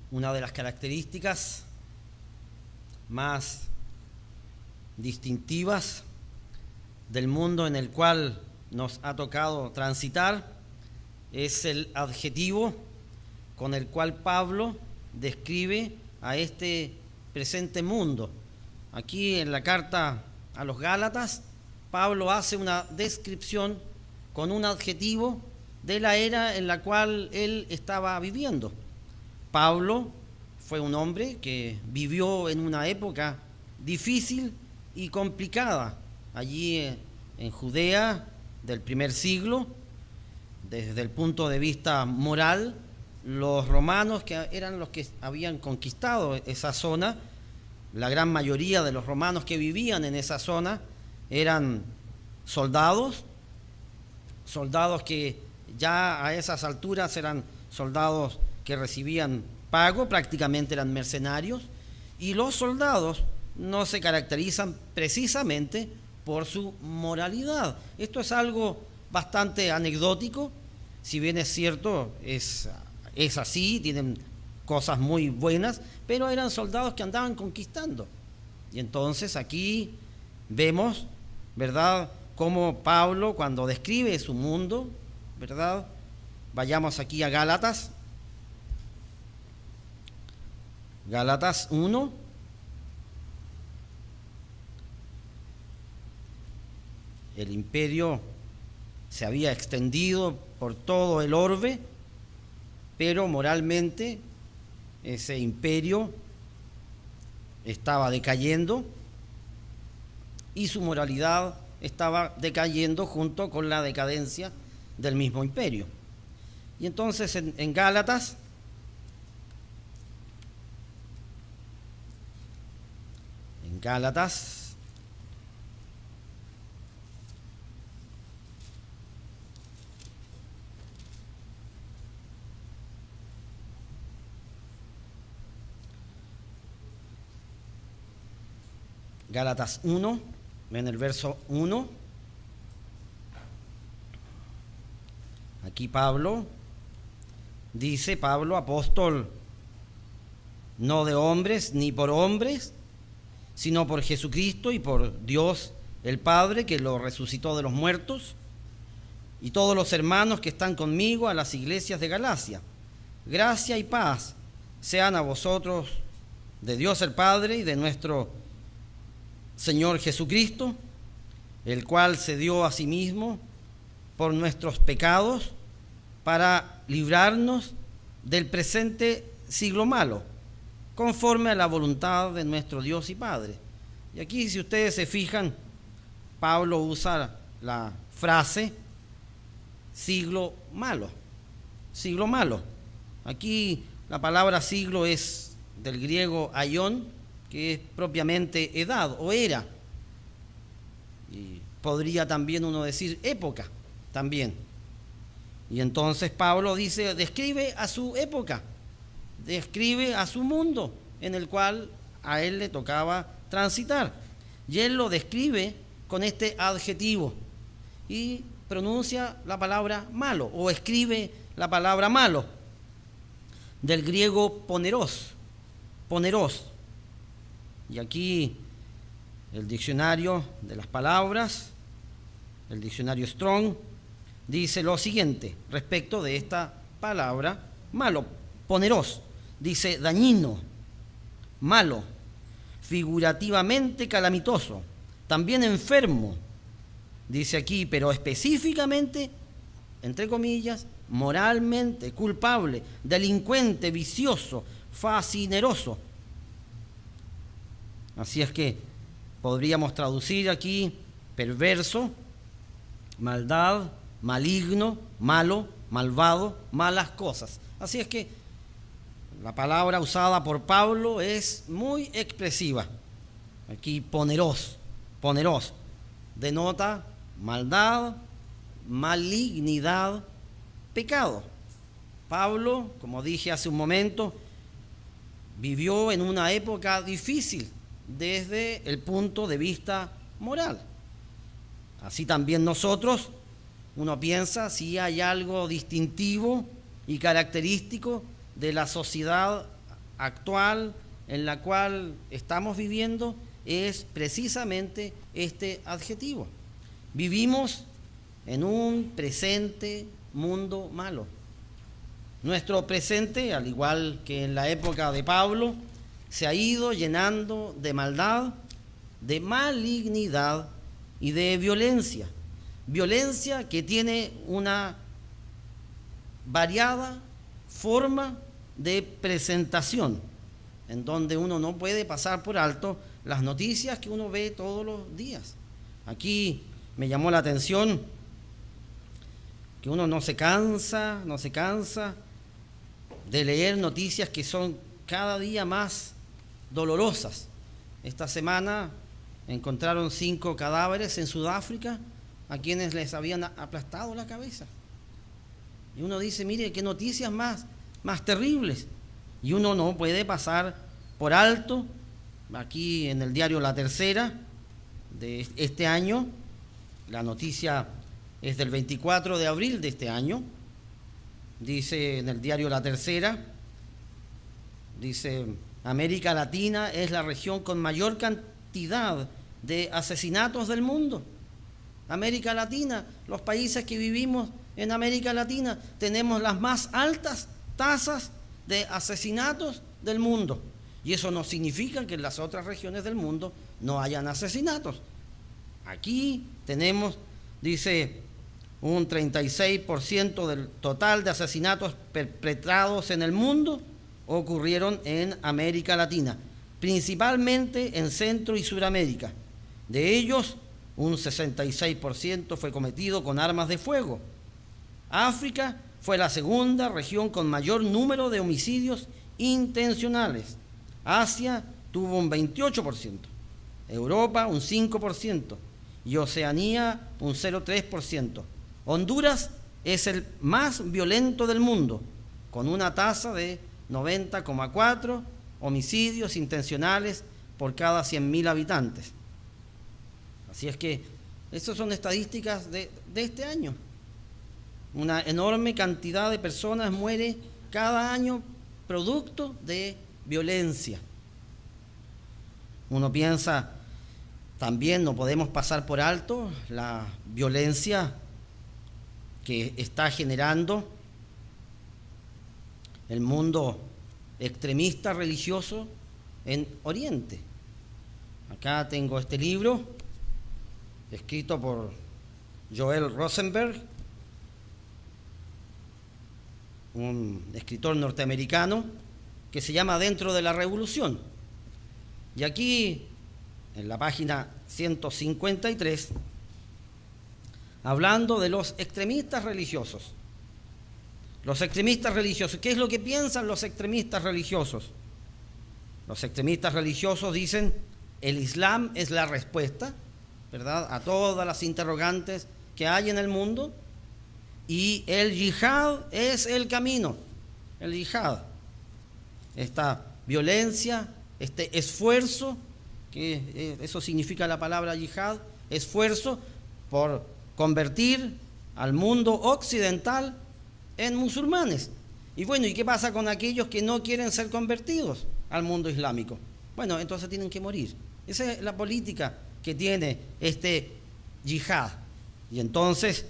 Una de las características más distintivas del mundo en el cual nos ha tocado transitar es el adjetivo con el cual Pablo describe a este presente mundo. Aquí en la carta a los Gálatas, Pablo hace una descripción con un adjetivo de la era en la cual él estaba viviendo. Pablo fue un hombre que vivió en una época difícil y complicada, allí en Judea del primer siglo. Desde el punto de vista moral, los romanos, que eran los que habían conquistado esa zona, la gran mayoría de los romanos que vivían en esa zona eran soldados que ya a esas alturas eran soldados que recibían pago, prácticamente eran mercenarios, y los soldados no se caracterizan precisamente por su moralidad. Esto es algo bastante anecdótico, si bien es cierto, es así, tienen cosas muy buenas, pero eran soldados que andaban conquistando. Y entonces aquí vemos, ¿verdad?, cómo Pablo, cuando describe su mundo, ¿verdad? Vayamos aquí a Gálatas 1. El imperio se había extendido por todo el orbe, pero moralmente ese imperio estaba decayendo y su moralidad estaba decayendo junto con la decadencia del mismo imperio. Y entonces en Gálatas, Gálatas 1, en el verso 1, aquí Pablo dice, Pablo, apóstol, no de hombres ni por hombres, sino por Jesucristo y por Dios el Padre, que lo resucitó de los muertos, y todos los hermanos que están conmigo a las iglesias de Galacia. Gracia y paz sean a vosotros de Dios el Padre y de nuestro Señor Jesucristo, el cual se dio a sí mismo por nuestros pecados para librarnos del presente siglo malo, conforme a la voluntad de nuestro Dios y Padre. Y aquí, si ustedes se fijan, Pablo usa la frase siglo malo. Siglo malo. Aquí la palabra siglo es del griego aion, que es propiamente edad o era. Y podría también uno decir época también. Y entonces Pablo dice, describe a su época, describe a su mundo en el cual a él le tocaba transitar. Y él lo describe con este adjetivo y pronuncia la palabra malo o escribe la palabra malo, del griego poneros. Y aquí el diccionario de las palabras, el diccionario Strong, dice lo siguiente respecto de esta palabra malo, poneros. Dice dañino, malo, figurativamente calamitoso, también enfermo, dice aquí, pero específicamente, entre comillas, moralmente culpable, delincuente, vicioso, fascineroso. Así es que podríamos traducir aquí perverso, maldad, maligno, malo, malvado, malas cosas. Así es que la palabra usada por Pablo es muy expresiva. Aquí poneros, denota maldad, malignidad, pecado. Pablo, como dije hace un momento, vivió en una época difícil desde el punto de vista moral. Así también nosotros, uno piensa si hay algo distintivo y característico de la sociedad actual en la cual estamos viviendo es precisamente este adjetivo. Vivimos en un presente mundo malo. Nuestro presente, al igual que en la época de Pablo, se ha ido llenando de maldad, de malignidad y de violencia. Violencia que tiene una variada forma de presentación, en donde uno no puede pasar por alto las noticias que uno ve todos los días. Aquí me llamó la atención que uno no se cansa de leer noticias que son cada día más dolorosas. Esta semana encontraron 5 cadáveres en Sudáfrica a quienes les habían aplastado la cabeza. Y uno dice, mire, qué noticias más terribles. Y uno no puede pasar por alto. Aquí en el diario La Tercera de este año, la noticia es del 24 de abril de este año, dice en el diario La Tercera, dice, América Latina es la región con mayor cantidad de asesinatos del mundo. América Latina, los países que vivimos en América Latina, tenemos las más altas tasas de asesinatos del mundo. Y eso no significa que en las otras regiones del mundo no hayan asesinatos. Aquí tenemos, dice, un 36% del total de asesinatos perpetrados en el mundo ocurrieron en América Latina, principalmente en Centro y Suramérica. De ellos, un 66% fue cometido con armas de fuego. África fue la segunda región con mayor número de homicidios intencionales. Asia tuvo un 28%, Europa un 5% y Oceanía un 0,3%. Honduras es el más violento del mundo, con una tasa de 90,4 homicidios intencionales por cada 100.000 habitantes. Así es que esas son estadísticas de este año. Una enorme cantidad de personas muere cada año producto de violencia. Uno piensa, también no podemos pasar por alto la violencia que está generando el mundo extremista religioso en Oriente. Acá tengo este libro, escrito por Joel Rosenberg, un escritor norteamericano, que se llama Dentro de la Revolución. Y aquí, en la página 153, hablando de los extremistas religiosos. Los extremistas religiosos, ¿qué es lo que piensan los extremistas religiosos? Los extremistas religiosos dicen, el Islam es la respuesta, ¿verdad?, a todas las interrogantes que hay en el mundo, y el yihad es el camino. El yihad, esta violencia, este esfuerzo, que eso significa la palabra yihad, esfuerzo por convertir al mundo occidental en musulmanes. Y bueno, ¿y qué pasa con aquellos que no quieren ser convertidos al mundo islámico? Bueno, entonces tienen que morir. Esa es la política que tiene este yihad. Y entonces,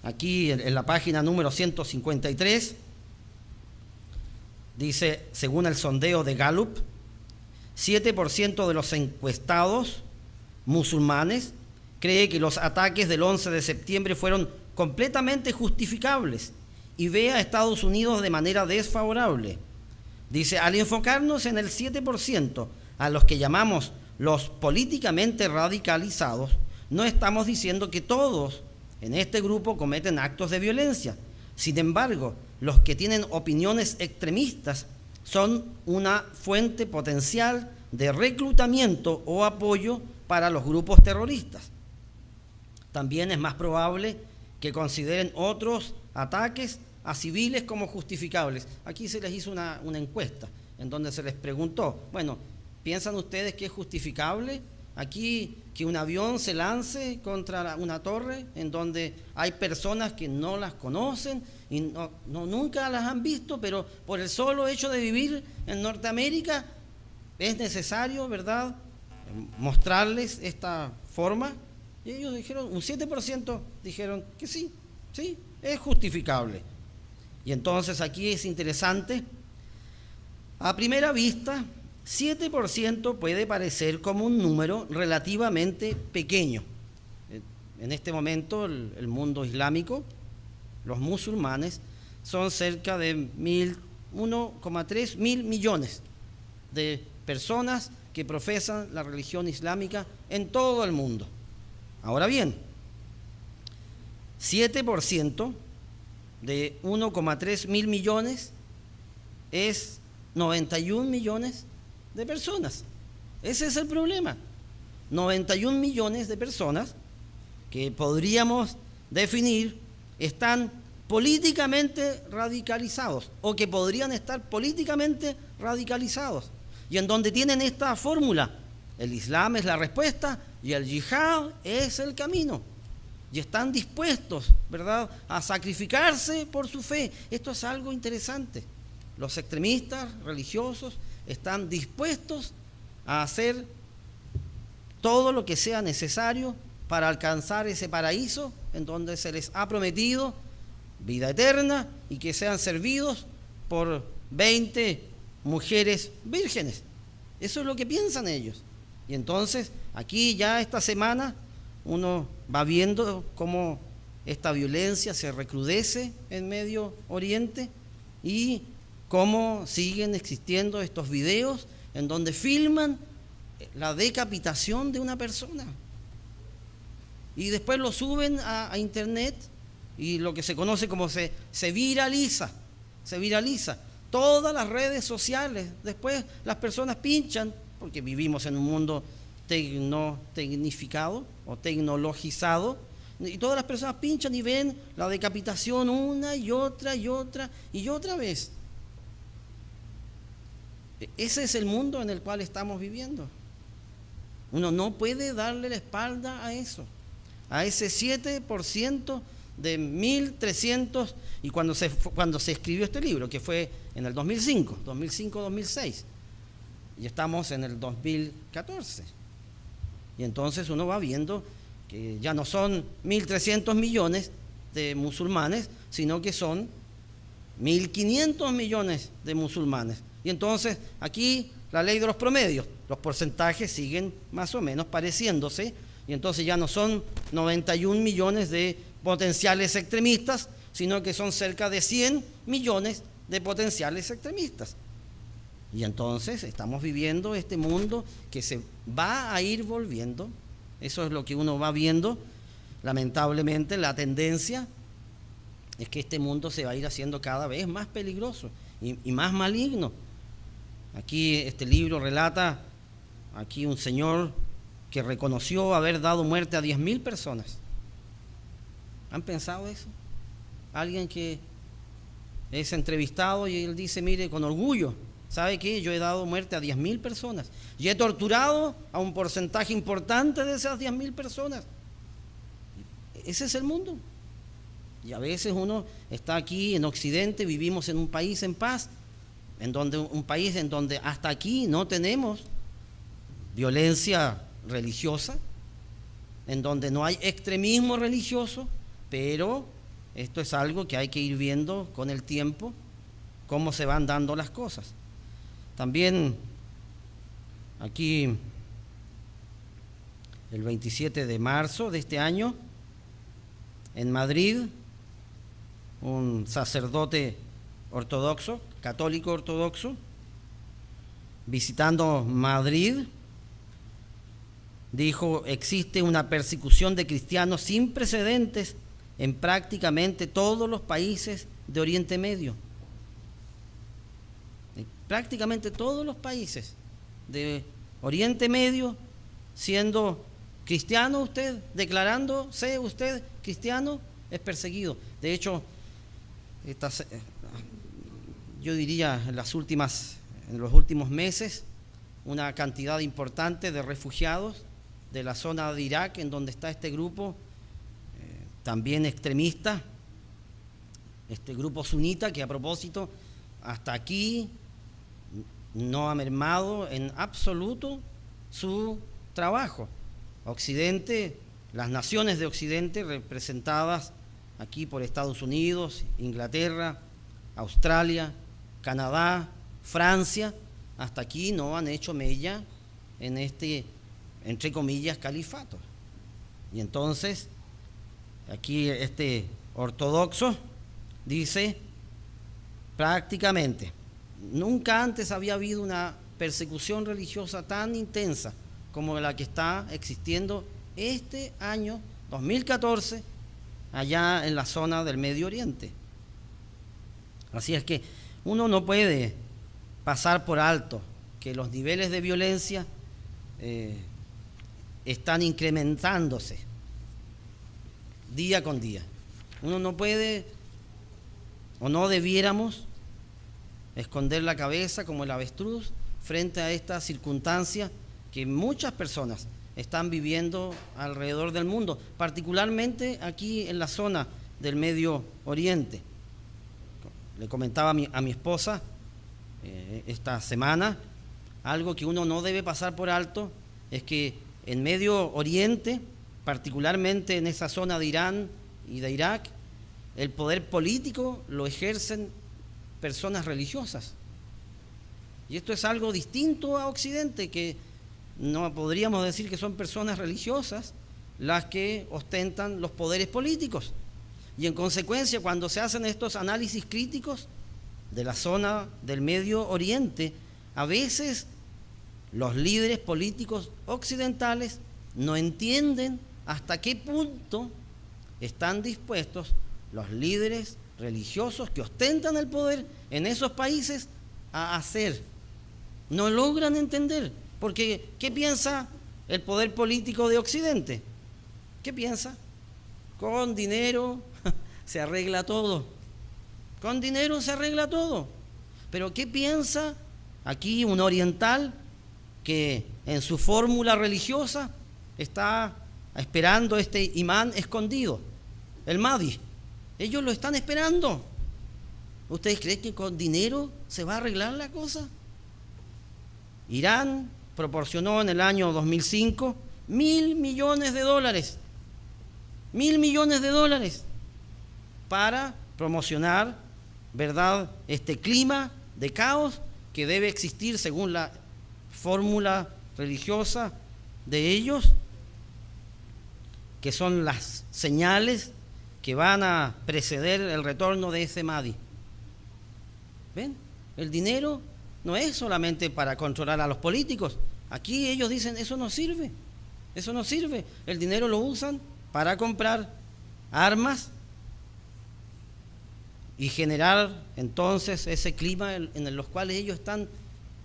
aquí en la página número 153, dice, según el sondeo de Gallup, 7% de los encuestados musulmanes cree que los ataques del 11 de septiembre fueron completamente justificables y ve a Estados Unidos de manera desfavorable. Dice, al enfocarnos en el 7%, a los que llamamos los políticamente radicalizados, no estamos diciendo que todos en este grupo cometen actos de violencia. Sin embargo, los que tienen opiniones extremistas son una fuente potencial de reclutamiento o apoyo para los grupos terroristas. También es más probable que consideren otros ataques a civiles como justificables. Aquí se les hizo una encuesta en donde se les preguntó, bueno, ¿piensan ustedes que es justificable aquí que un avión se lance contra una torre en donde hay personas que no las conocen y nunca las han visto, pero por el solo hecho de vivir en Norteamérica es necesario, ¿verdad?, mostrarles esta forma. Y ellos dijeron, un 7% dijeron que sí, es justificable. Y entonces aquí es interesante, a primera vista, 7% puede parecer como un número relativamente pequeño. En este momento el mundo islámico, los musulmanes, son cerca de 1,3 mil millones de personas que profesan la religión islámica en todo el mundo. Ahora bien, 7% de 1,3 mil millones es 91 millones de personas. Ese es el problema. 91 millones de personas que podríamos definir están políticamente radicalizados o que podrían estar políticamente radicalizados y en donde tienen esta fórmula: el Islam es la respuesta y el yihad es el camino, y están dispuestos, ¿verdad?, a sacrificarse por su fe. Esto es algo interesante. Los extremistas religiosos están dispuestos a hacer todo lo que sea necesario para alcanzar ese paraíso en donde se les ha prometido vida eterna y que sean servidos por 20 mujeres vírgenes. Eso es lo que piensan ellos. Y entonces aquí ya esta semana uno va viendo cómo esta violencia se recrudece en Medio Oriente y cómo siguen existiendo estos videos en donde filman la decapitación de una persona y después lo suben a internet, y lo que se conoce como se viraliza todas las redes sociales. Después las personas pinchan, porque vivimos en un mundo tecnificado o tecnologizado, y todas las personas pinchan y ven la decapitación una y otra vez. Ese es el mundo en el cual estamos viviendo. Uno no puede darle la espalda a eso, a ese 7% de 1.300, y cuando se escribió este libro, que fue en el 2005-2006, y estamos en el 2014, y entonces uno va viendo que ya no son 1.300 millones de musulmanes, sino que son 1.500 millones de musulmanes. Y entonces aquí la ley de los promedios, los porcentajes siguen más o menos pareciéndose, y entonces ya no son 91 millones de potenciales extremistas, sino que son cerca de 100 millones de potenciales extremistas. Y entonces estamos viviendo este mundo que se va a ir volviendo. Eso es lo que uno va viendo. Lamentablemente la tendencia es que este mundo se va a ir haciendo cada vez más peligroso y más maligno. Aquí este libro relata aquí un señor que reconoció haber dado muerte a 10.000 personas. ¿Han pensado eso? Alguien que es entrevistado y él dice, mire, con orgullo, ¿sabe qué? Yo he dado muerte a 10.000 personas y he torturado a un porcentaje importante de esas 10.000 personas. Ese es el mundo. Y a veces uno está aquí en Occidente, vivimos en un país en paz, un país en donde hasta aquí no tenemos violencia religiosa, en donde no hay extremismo religioso, pero esto es algo que hay que ir viendo con el tiempo, cómo se van dando las cosas. También aquí, el 27 de marzo de este año, en Madrid, un sacerdote ortodoxo, católico ortodoxo, visitando Madrid, dijo: existe una persecución de cristianos sin precedentes en prácticamente todos los países de Oriente Medio. Prácticamente todos los países de Oriente Medio, siendo cristiano usted, declarándose usted cristiano, es perseguido. De hecho, yo diría en los últimos meses, una cantidad importante de refugiados de la zona de Irak, en donde está este grupo, también extremista, este grupo sunita, que a propósito, hasta aquí no ha mermado en absoluto su trabajo. Occidente, las naciones de Occidente, representadas aquí por Estados Unidos, Inglaterra, Australia, Canadá, Francia, hasta aquí no han hecho mella en este, entre comillas, califato. Y entonces, aquí este ortodoxo dice, prácticamente, nunca antes había habido una persecución religiosa tan intensa como la que está existiendo este año 2014 allá en la zona del Medio Oriente. Así es que uno no puede pasar por alto que los niveles de violencia están incrementándose día con día. Uno no puede, o no debiéramos, esconder la cabeza como el avestruz frente a esta circunstancia que muchas personas están viviendo alrededor del mundo, particularmente aquí en la zona del Medio Oriente. Le comentaba a mi esposa esta semana, algo que uno no debe pasar por alto es que en Medio Oriente, particularmente en esa zona de Irán y de Irak, el poder político lo ejercen personas religiosas. Y esto es algo distinto a Occidente, que no podríamos decir que son personas religiosas las que ostentan los poderes políticos. Y en consecuencia, cuando se hacen estos análisis críticos de la zona del Medio Oriente, a veces los líderes políticos occidentales no entienden hasta qué punto están dispuestos los líderes religiosos que ostentan el poder en esos países a hacer. No logran entender, porque ¿qué piensa el poder político de Occidente? ¿Qué piensa? Con dinero se arregla todo. Con dinero se arregla todo. Pero ¿qué piensa aquí un oriental que en su fórmula religiosa está esperando este imán escondido, el Mahdi? Ellos lo están esperando. ¿Ustedes creen que con dinero se va a arreglar la cosa? Irán proporcionó en el año 2005 $1.000 millones. $1.000 millones para promocionar, ¿verdad?, este clima de caos que debe existir según la fórmula religiosa de ellos, que son las señales que van a preceder el retorno de ese Mahdi. ¿Ven? El dinero no es solamente para controlar a los políticos. Aquí ellos dicen, eso no sirve. Eso no sirve. El dinero lo usan para comprar armas y generar entonces ese clima en los cuales ellos están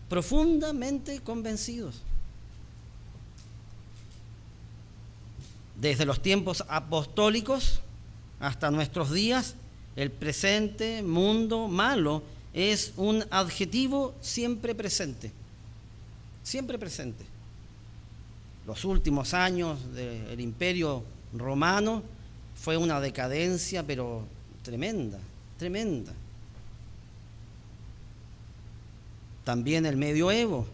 profundamente convencidos. Desde los tiempos apostólicos hasta nuestros días, el presente mundo malo es un adjetivo siempre presente. Siempre presente. Los últimos años del Imperio Romano fue una decadencia, pero tremenda, tremenda. También el medioevo.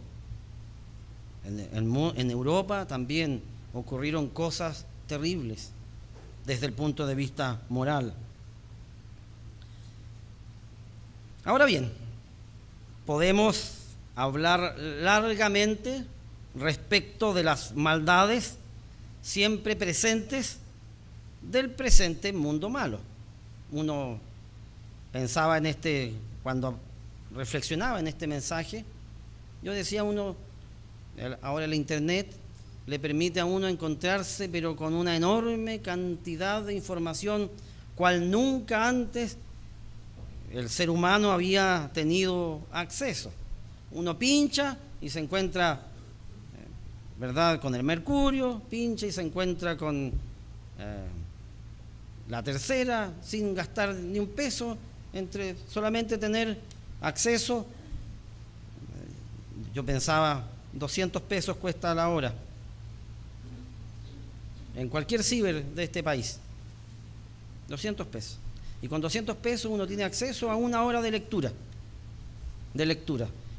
En Europa también ocurrieron cosas terribles desde el punto de vista moral. Ahora bien, podemos hablar largamente respecto de las maldades siempre presentes del presente mundo malo. Uno pensaba en cuando reflexionaba en este mensaje, yo decía ahora el internet le permite a uno encontrarse, pero con una enorme cantidad de información, cual nunca antes el ser humano había tenido acceso. Uno pincha y se encuentra, ¿verdad?, con el mercurio, pincha y se encuentra con la tercera, sin gastar ni un peso, solamente tener acceso. Yo pensaba, 200 pesos cuesta la hora. en cualquier ciber de este país. 200 pesos. Y con 200 pesos uno tiene acceso a 1 hora de lectura.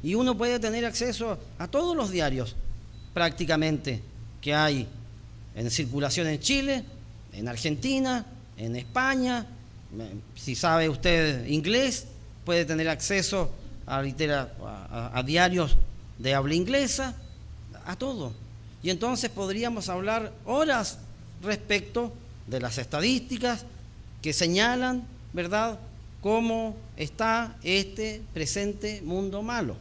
Y uno puede tener acceso a todos los diarios, prácticamente, que hay en circulación en Chile, en Argentina, en España. Si sabe usted inglés, puede tener acceso a diarios de habla inglesa, a todo. Y entonces podríamos hablar horas respecto de las estadísticas que señalan, ¿verdad?, cómo está este presente mundo malo.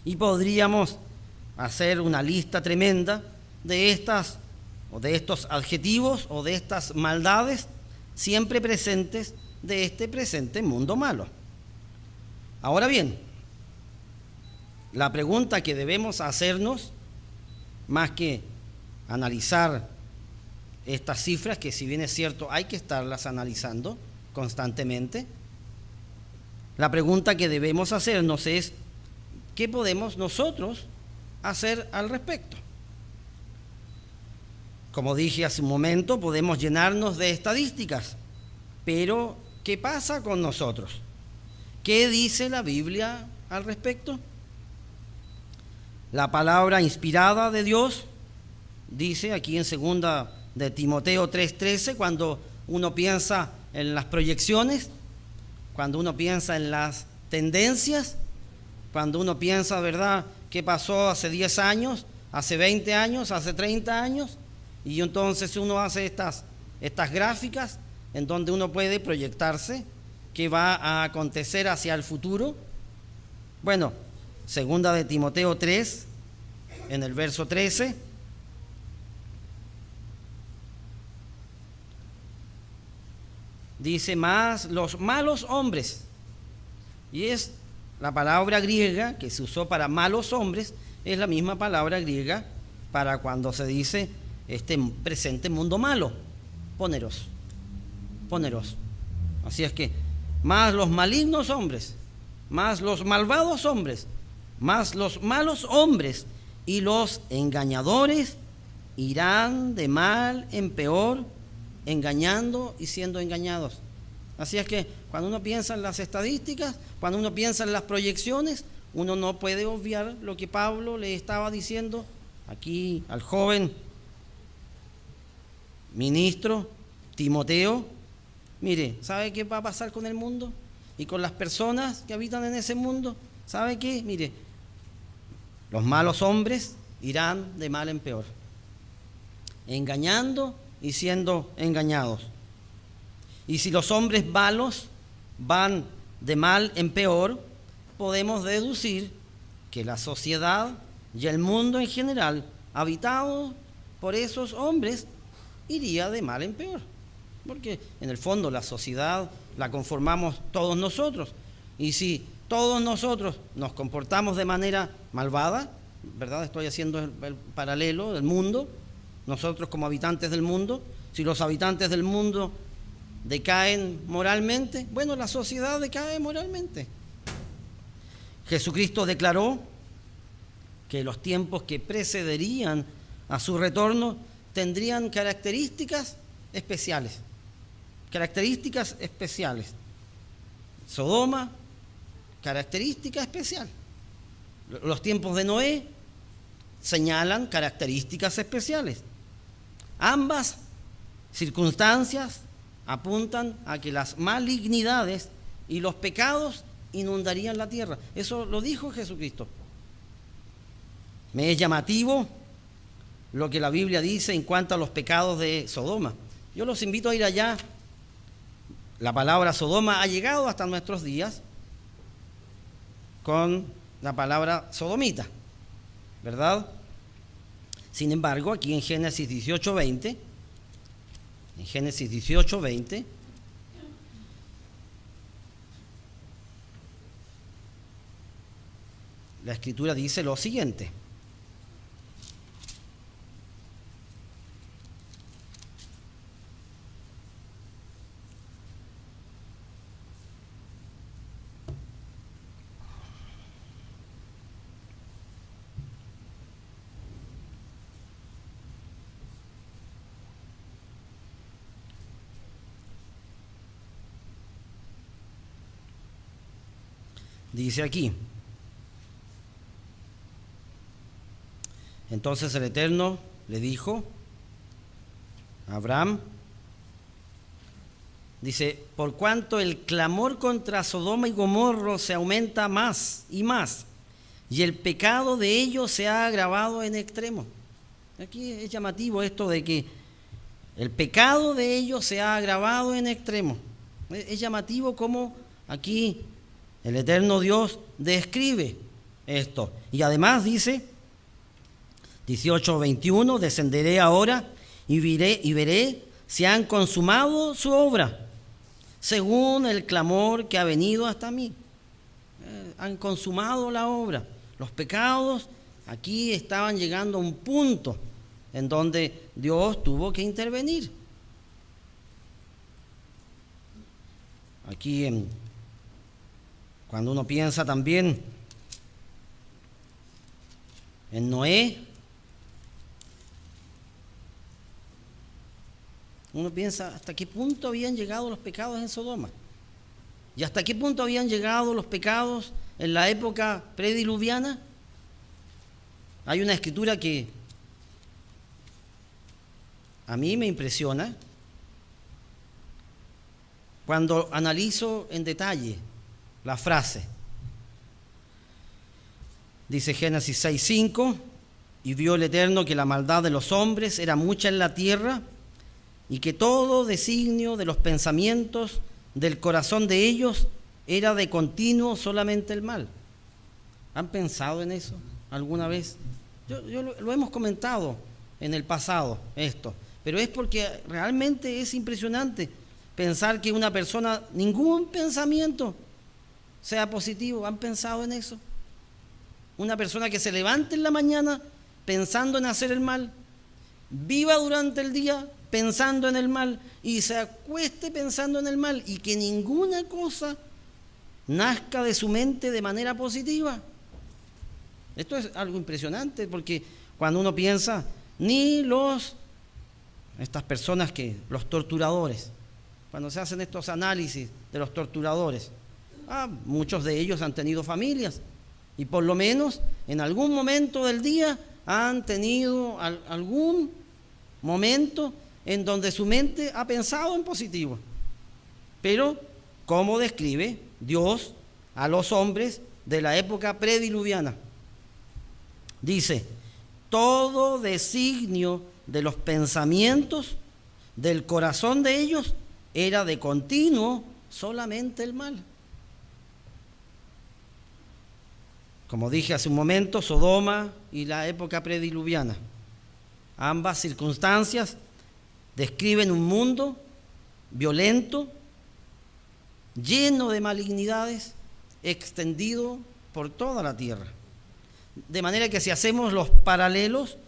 Y podríamos hacer una lista tremenda de estas, o de estos adjetivos, o de estas maldades siempre presentes de este presente mundo malo. Ahora bien, la pregunta que debemos hacernos, más que analizar estas cifras, que si bien es cierto hay que estarlas analizando constantemente, la pregunta que debemos hacernos es: ¿qué podemos nosotros hacer al respecto? Como dije hace un momento, podemos llenarnos de estadísticas, pero ¿qué pasa con nosotros? ¿Qué dice la Biblia al respecto? La palabra inspirada de Dios dice aquí en 2 de Timoteo 3:13, cuando uno piensa en las proyecciones, cuando uno piensa en las tendencias, cuando uno piensa, ¿verdad?, qué pasó hace 10 años, hace 20 años, hace 30 años, y entonces uno hace estas gráficas en donde uno puede proyectarse qué va a acontecer hacia el futuro. Bueno, 2 de Timoteo 3, en el verso 13, dice: más los malos hombres, y es la palabra griega que se usó para malos hombres, es la misma palabra griega para cuando se dice este presente mundo malo, poneros. Así es que más los malignos hombres, más los malvados hombres, más los malos hombres y los engañadores irán de mal en peor, engañando y siendo engañados. Así es que cuando uno piensa en las estadísticas, cuando uno piensa en las proyecciones, uno no puede obviar lo que Pablo le estaba diciendo aquí al joven ministro Timoteo. Mire, ¿sabe qué va a pasar con el mundo y con las personas que habitan en ese mundo? ¿Sabe qué? Mire, los malos hombres irán de mal en peor, engañando y siendo engañados. Y si los hombres malos van de mal en peor, podemos deducir que la sociedad y el mundo en general, habitado por esos hombres, iría de mal en peor. Porque en el fondo la sociedad la conformamos todos nosotros. Y si todos nosotros nos comportamos de manera malvada, ¿verdad? Estoy haciendo el paralelo del mundo. Nosotros como habitantes del mundo, si los habitantes del mundo decaen moralmente, bueno, la sociedad decae moralmente. Jesucristo declaró que los tiempos que precederían a su retorno tendrían características especiales. Sodoma, característica especial. Los tiempos de Noé señalan características especiales. Ambas circunstancias apuntan a que las malignidades y los pecados inundarían la tierra. Eso lo dijo Jesucristo. Me es llamativo lo que la Biblia dice en cuanto a los pecados de Sodoma. Yo los invito a ir allá. La palabra Sodoma ha llegado hasta nuestros días con la palabra sodomita, ¿verdad? Sin embargo, aquí en Génesis 18:20, la Escritura dice lo siguiente: dice aquí: entonces el Eterno le dijo a Abraham, dice, por cuanto el clamor contra Sodoma y Gomorra se aumenta más y más, y el pecado de ellos se ha agravado en extremo. Aquí es llamativo esto de que el pecado de ellos se ha agravado en extremo. Es llamativo cómo aquí el Eterno Dios describe esto. Y además dice, 18:21, descenderé ahora y veré si han consumado su obra, según el clamor que ha venido hasta mí. Han consumado la obra. Los pecados aquí estaban llegando a un punto en donde Dios tuvo que intervenir. Aquí, cuando uno piensa también en Noé, uno piensa hasta qué punto habían llegado los pecados en Sodoma y hasta qué punto habían llegado los pecados en la época prediluviana. Hay una escritura que a mí me impresiona cuando analizo en detalle la frase. Dice Génesis 6:5, y vio el Eterno que la maldad de los hombres era mucha en la tierra, y que todo designio de los pensamientos del corazón de ellos era de continuo solamente el mal. ¿Han pensado en eso alguna vez? Yo lo hemos comentado en el pasado esto, pero es porque realmente es impresionante pensar que una persona, ningún pensamiento sea positivo. ¿Han pensado en eso? Una persona que se levante en la mañana pensando en hacer el mal, viva durante el día pensando en el mal y se acueste pensando en el mal, y que ninguna cosa nazca de su mente de manera positiva. Esto es algo impresionante, porque cuando uno piensa, estas personas los torturadores, cuando se hacen estos análisis de los torturadores, muchos de ellos han tenido familias y por lo menos en algún momento del día han tenido algún momento en donde su mente ha pensado en positivo. Pero, ¿cómo describe Dios a los hombres de la época prediluviana? Dice, todo designio de los pensamientos del corazón de ellos era de continuo solamente el mal. Como dije hace un momento, Sodoma y la época prediluviana, ambas circunstancias describen un mundo violento, lleno de malignidades, extendido por toda la tierra. De manera que si hacemos los paralelos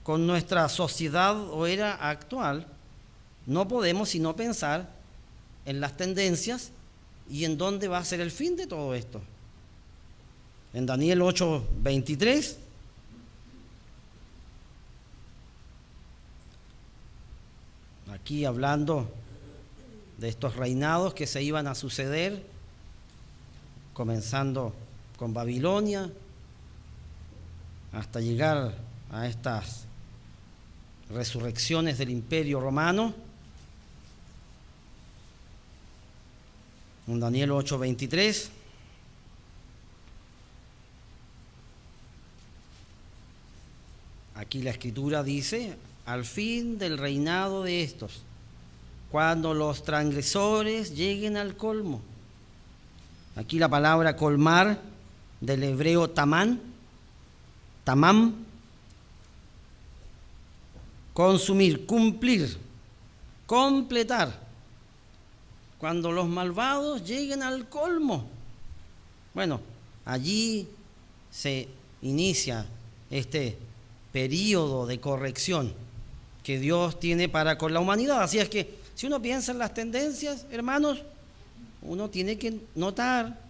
con nuestra sociedad o era actual, no podemos sino pensar en las tendencias y en dónde va a ser el fin de todo esto. En Daniel 8:23, aquí hablando de estos reinados que se iban a suceder, comenzando con Babilonia, hasta llegar a estas resurrecciones del Imperio Romano. En Daniel 8:23, aquí la Escritura dice, al fin del reinado de estos, cuando los transgresores lleguen al colmo. Aquí la palabra colmar, del hebreo tamam, consumir, cumplir, completar. Cuando los malvados lleguen al colmo. Bueno, allí se inicia este período de corrección que Dios tiene para con la humanidad. Así es que si uno piensa en las tendencias, hermanos, uno tiene que notar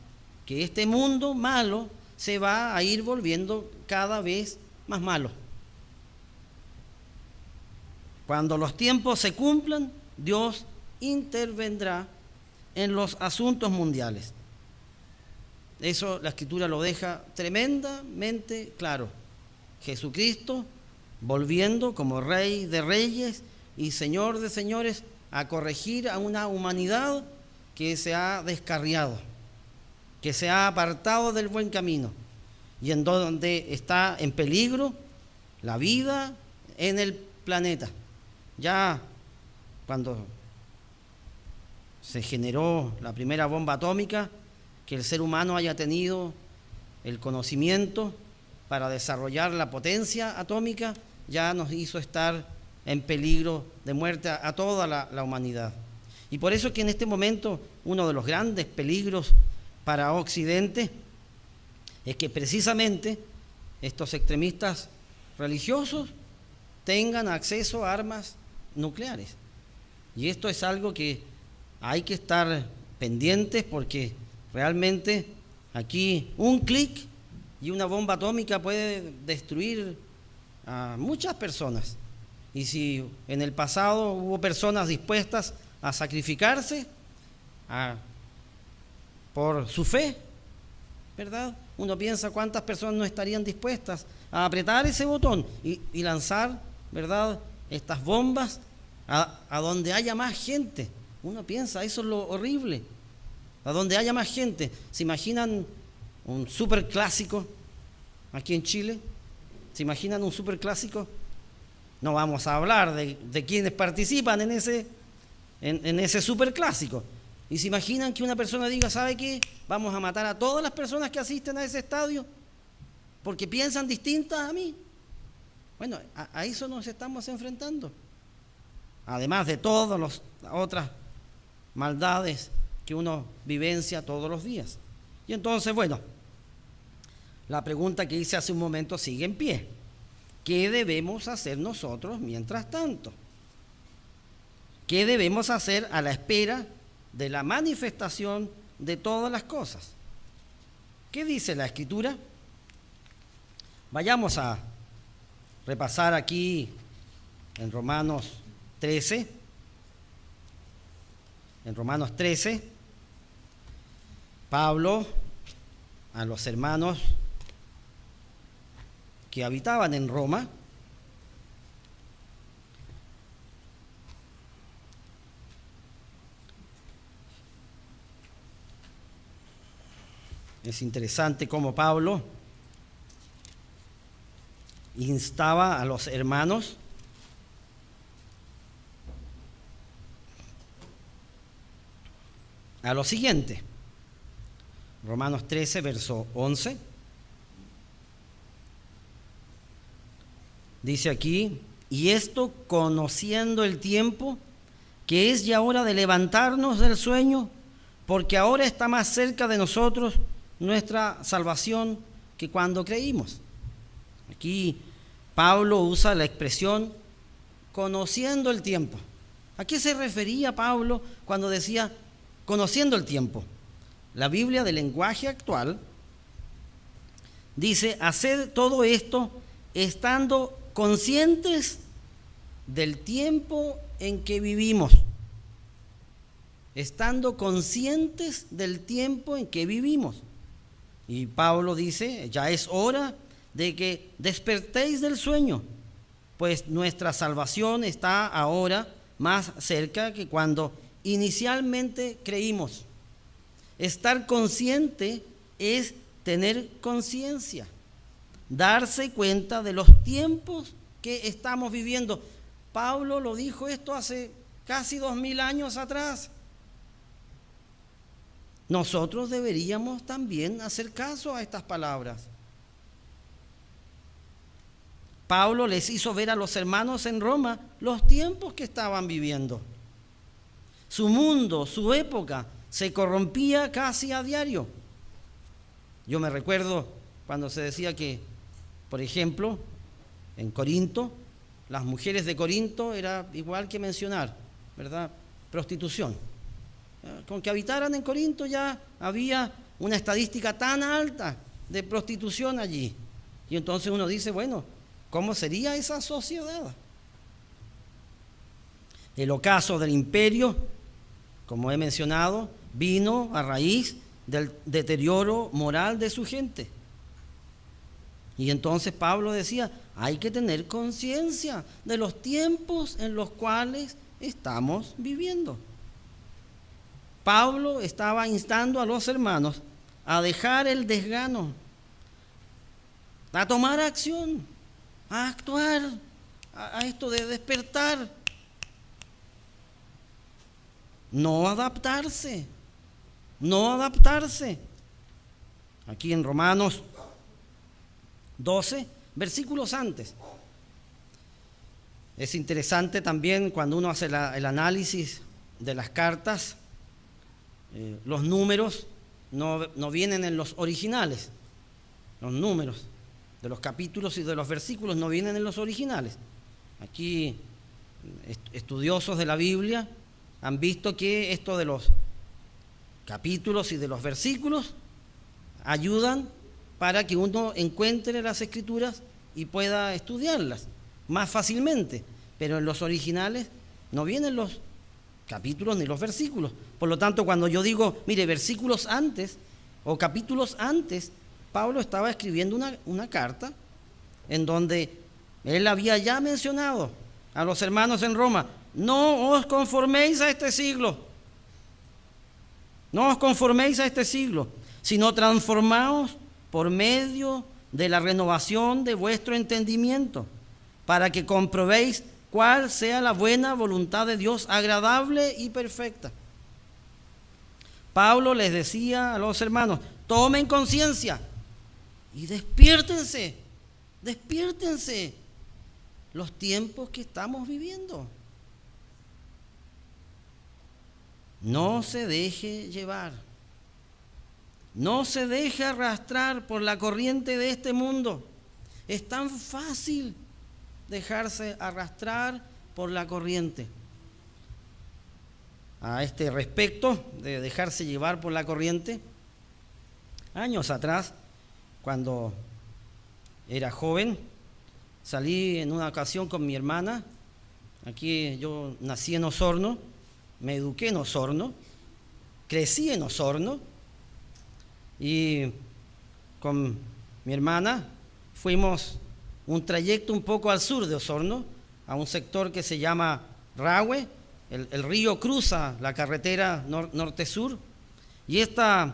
que este mundo malo se va a ir volviendo cada vez más malo. Cuando los tiempos se cumplan, Dios intervendrá en los asuntos mundiales. Eso la Escritura lo deja tremendamente claro. Jesucristo volviendo como Rey de Reyes y Señor de Señores a corregir a una humanidad que se ha descarriado, que se ha apartado del buen camino y en donde está en peligro la vida en el planeta. Ya cuando se generó la primera bomba atómica, que el ser humano haya tenido el conocimiento para desarrollar la potencia atómica, ya nos hizo estar en peligro de muerte a toda la humanidad. Y por eso es que en este momento uno de los grandes peligros para Occidente es que precisamente estos extremistas religiosos tengan acceso a armas nucleares. Y esto es algo que hay que estar pendientes, porque realmente aquí un clic y una bomba atómica puede destruir a muchas personas. Y si en el pasado hubo personas dispuestas a sacrificarse por su fe, ¿verdad? Uno piensa cuántas personas no estarían dispuestas a apretar ese botón y lanzar, ¿verdad?, estas bombas a donde haya más gente. Uno piensa, eso es lo horrible, a donde haya más gente. ¿Se imaginan un superclásico aquí en Chile? ¿Se imaginan un superclásico? No vamos a hablar de quienes participan en ese superclásico. Y se imaginan que una persona diga, ¿sabe qué? Vamos a matar a todas las personas que asisten a ese estadio porque piensan distintas a mí. Bueno, a eso nos estamos enfrentando. Además de todas las otras maldades que uno vivencia todos los días. Y entonces, bueno, la pregunta que hice hace un momento sigue en pie. ¿Qué debemos hacer nosotros mientras tanto? ¿Qué debemos hacer a la espera de la manifestación de todas las cosas? ¿Qué dice la Escritura? Vayamos a repasar aquí en Romanos 13. En Romanos 13, Pablo a los hermanos que habitaban en Roma es interesante cómo Pablo instaba a los hermanos a lo siguiente. Romanos 13, verso 11. Dice aquí, y esto conociendo el tiempo, que es ya hora de levantarnos del sueño, porque ahora está más cerca de nosotros nuestra salvación que cuando creímos. Aquí Pablo usa la expresión conociendo el tiempo. ¿A qué se refería Pablo cuando decía conociendo el tiempo? La Biblia del lenguaje actual dice, haced todo esto estando conscientes del tiempo en que vivimos. Estando conscientes del tiempo en que vivimos. Y Pablo dice, ya es hora de que despertéis del sueño, pues nuestra salvación está ahora más cerca que cuando inicialmente creímos. Estar consciente es tener conciencia, darse cuenta de los tiempos que estamos viviendo. Pablo lo dijo esto hace casi 2000 años atrás. Nosotros deberíamos también hacer caso a estas palabras. Pablo les hizo ver a los hermanos en Roma los tiempos que estaban viviendo. Su mundo, su época, se corrompía casi a diario. Yo me recuerdo cuando se decía que, por ejemplo, en Corinto, las mujeres de Corinto era igual que mencionar, ¿verdad?, prostitución. Con que habitaran en Corinto ya había una estadística tan alta de prostitución allí. Y entonces uno dice, bueno, ¿cómo sería esa sociedad? El ocaso del imperio, como he mencionado, vino a raíz del deterioro moral de su gente. Y entonces Pablo decía, hay que tener conciencia de los tiempos en los cuales estamos viviendo. Pablo estaba instando a los hermanos a dejar el desgano, a tomar acción, a actuar, a esto de despertar. No adaptarse. Aquí en Romanos 12, versículos antes. Es interesante también cuando uno hace el análisis de las cartas, los números no vienen en los originales. Los números de los capítulos y de los versículos no vienen en los originales. Aquí estudiosos de la Biblia han visto que esto de los capítulos y de los versículos ayudan para que uno encuentre las escrituras y pueda estudiarlas más fácilmente, pero en los originales no vienen los capítulos ni los versículos. Por lo tanto, cuando yo digo, mire, versículos antes o capítulos antes, Pablo estaba escribiendo una carta en donde él había ya mencionado a los hermanos en Roma, no os conforméis a este siglo, sino transformaos por medio de la renovación de vuestro entendimiento, para que comprobéis cuál sea la buena voluntad de Dios, agradable y perfecta. Pablo les decía a los hermanos, tomen conciencia y despiértense los tiempos que estamos viviendo. No se deje llevar, no se deje arrastrar por la corriente de este mundo. Es tan fácil dejarse arrastrar por la corriente. A este respecto de dejarse llevar por la corriente, años atrás, cuando era joven, salí en una ocasión con mi hermana. Aquí yo nací en Osorno, me eduqué en Osorno, crecí en Osorno, y con mi hermana fuimos un trayecto un poco al sur de Osorno, a un sector que se llama Rahue. El río cruza la carretera norte-sur, y este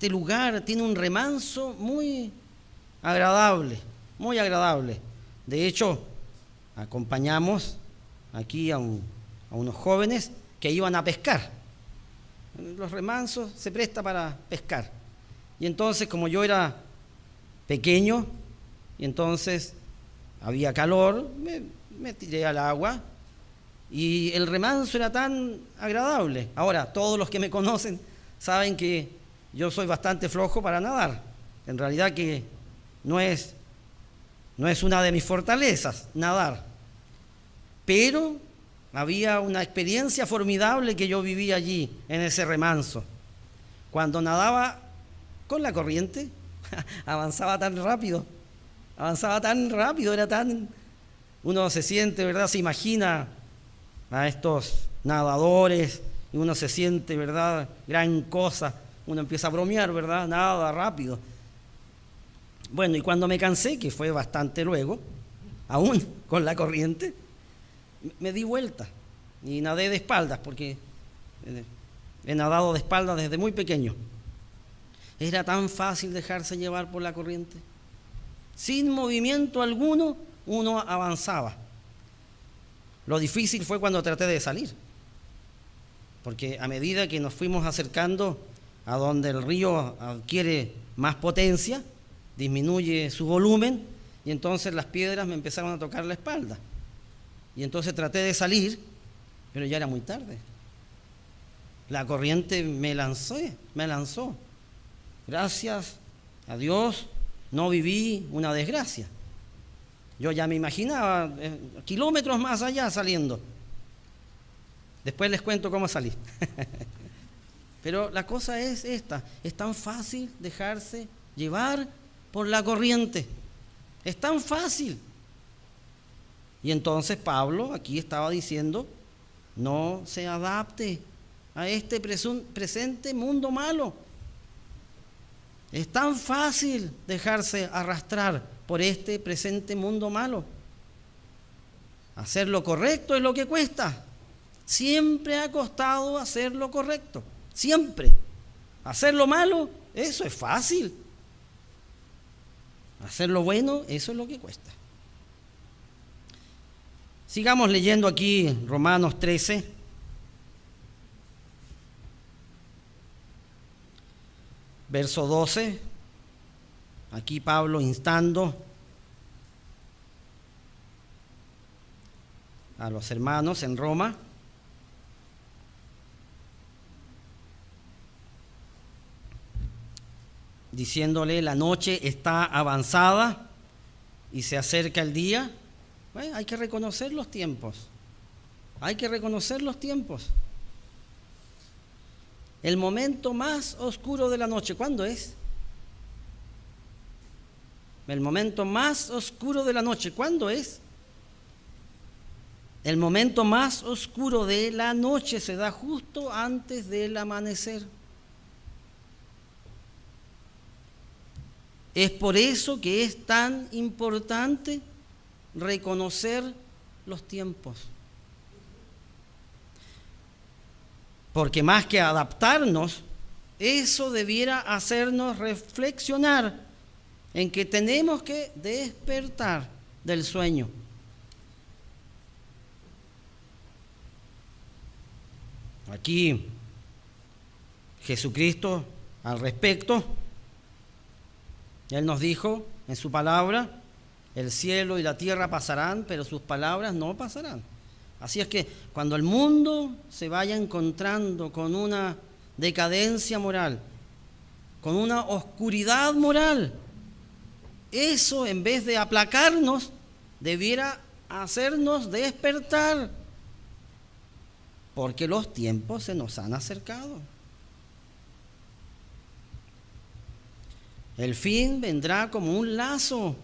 lugar tiene un remanso muy agradable, muy agradable. De hecho, acompañamos aquí a unos jóvenes que iban a pescar. Los remansos se presta para pescar. Y entonces, como yo era pequeño, y entonces había calor, me tiré al agua, y el remanso era tan agradable. Ahora, todos los que me conocen saben que yo soy bastante flojo para nadar. En realidad que no es una de mis fortalezas nadar. Pero había una experiencia formidable que yo viví allí, en ese remanso. Cuando nadaba con la corriente, avanzaba tan rápido, uno se siente, ¿verdad? Se imagina a estos nadadores y uno se siente, ¿verdad? Gran cosa, uno empieza a bromear, ¿verdad? Nada rápido. Bueno, y cuando me cansé, que fue bastante luego, aún con la corriente, me di vuelta y nadé de espaldas, porque he nadado de espaldas desde muy pequeño. Era tan fácil dejarse llevar por la corriente. Sin movimiento alguno, uno avanzaba. Lo difícil fue cuando traté de salir, porque a medida que nos fuimos acercando a donde el río adquiere más potencia, disminuye su volumen, y entonces las piedras me empezaron a tocar la espalda. Y entonces traté de salir, pero ya era muy tarde. La corriente me lanzó. Gracias a Dios no viví una desgracia. Yo ya me imaginaba kilómetros más allá saliendo. Después les cuento cómo salí. Pero la cosa es esta: es tan fácil dejarse llevar por la corriente. Es tan fácil. Y entonces Pablo aquí estaba diciendo, no se adapte a este presente mundo malo. Es tan fácil dejarse arrastrar por este presente mundo malo. Hacer lo correcto es lo que cuesta. Siempre ha costado hacer lo correcto. Siempre. Hacer lo malo, eso es fácil. Hacer lo bueno, eso es lo que cuesta. Sigamos leyendo aquí Romanos 13. Verso 12. Aquí Pablo instando a los hermanos en Roma. Diciéndole, la noche está avanzada y se acerca el día. Bueno, hay que reconocer los tiempos. Hay que reconocer los tiempos. El momento más oscuro de la noche, ¿cuándo es? El momento más oscuro de la noche, ¿cuándo es? El momento más oscuro de la noche se da justo antes del amanecer. Es por eso que es tan importante reconocer los tiempos. Porque más que adaptarnos, eso debiera hacernos reflexionar en que tenemos que despertar del sueño. Aquí Jesucristo al respecto, Él nos dijo en su palabra, el cielo y la tierra pasarán, pero sus palabras no pasarán. Así es que cuando el mundo se vaya encontrando con una decadencia moral, con una oscuridad moral, eso en vez de aplacarnos, debiera hacernos despertar, porque los tiempos se nos han acercado. El fin vendrá como un lazo,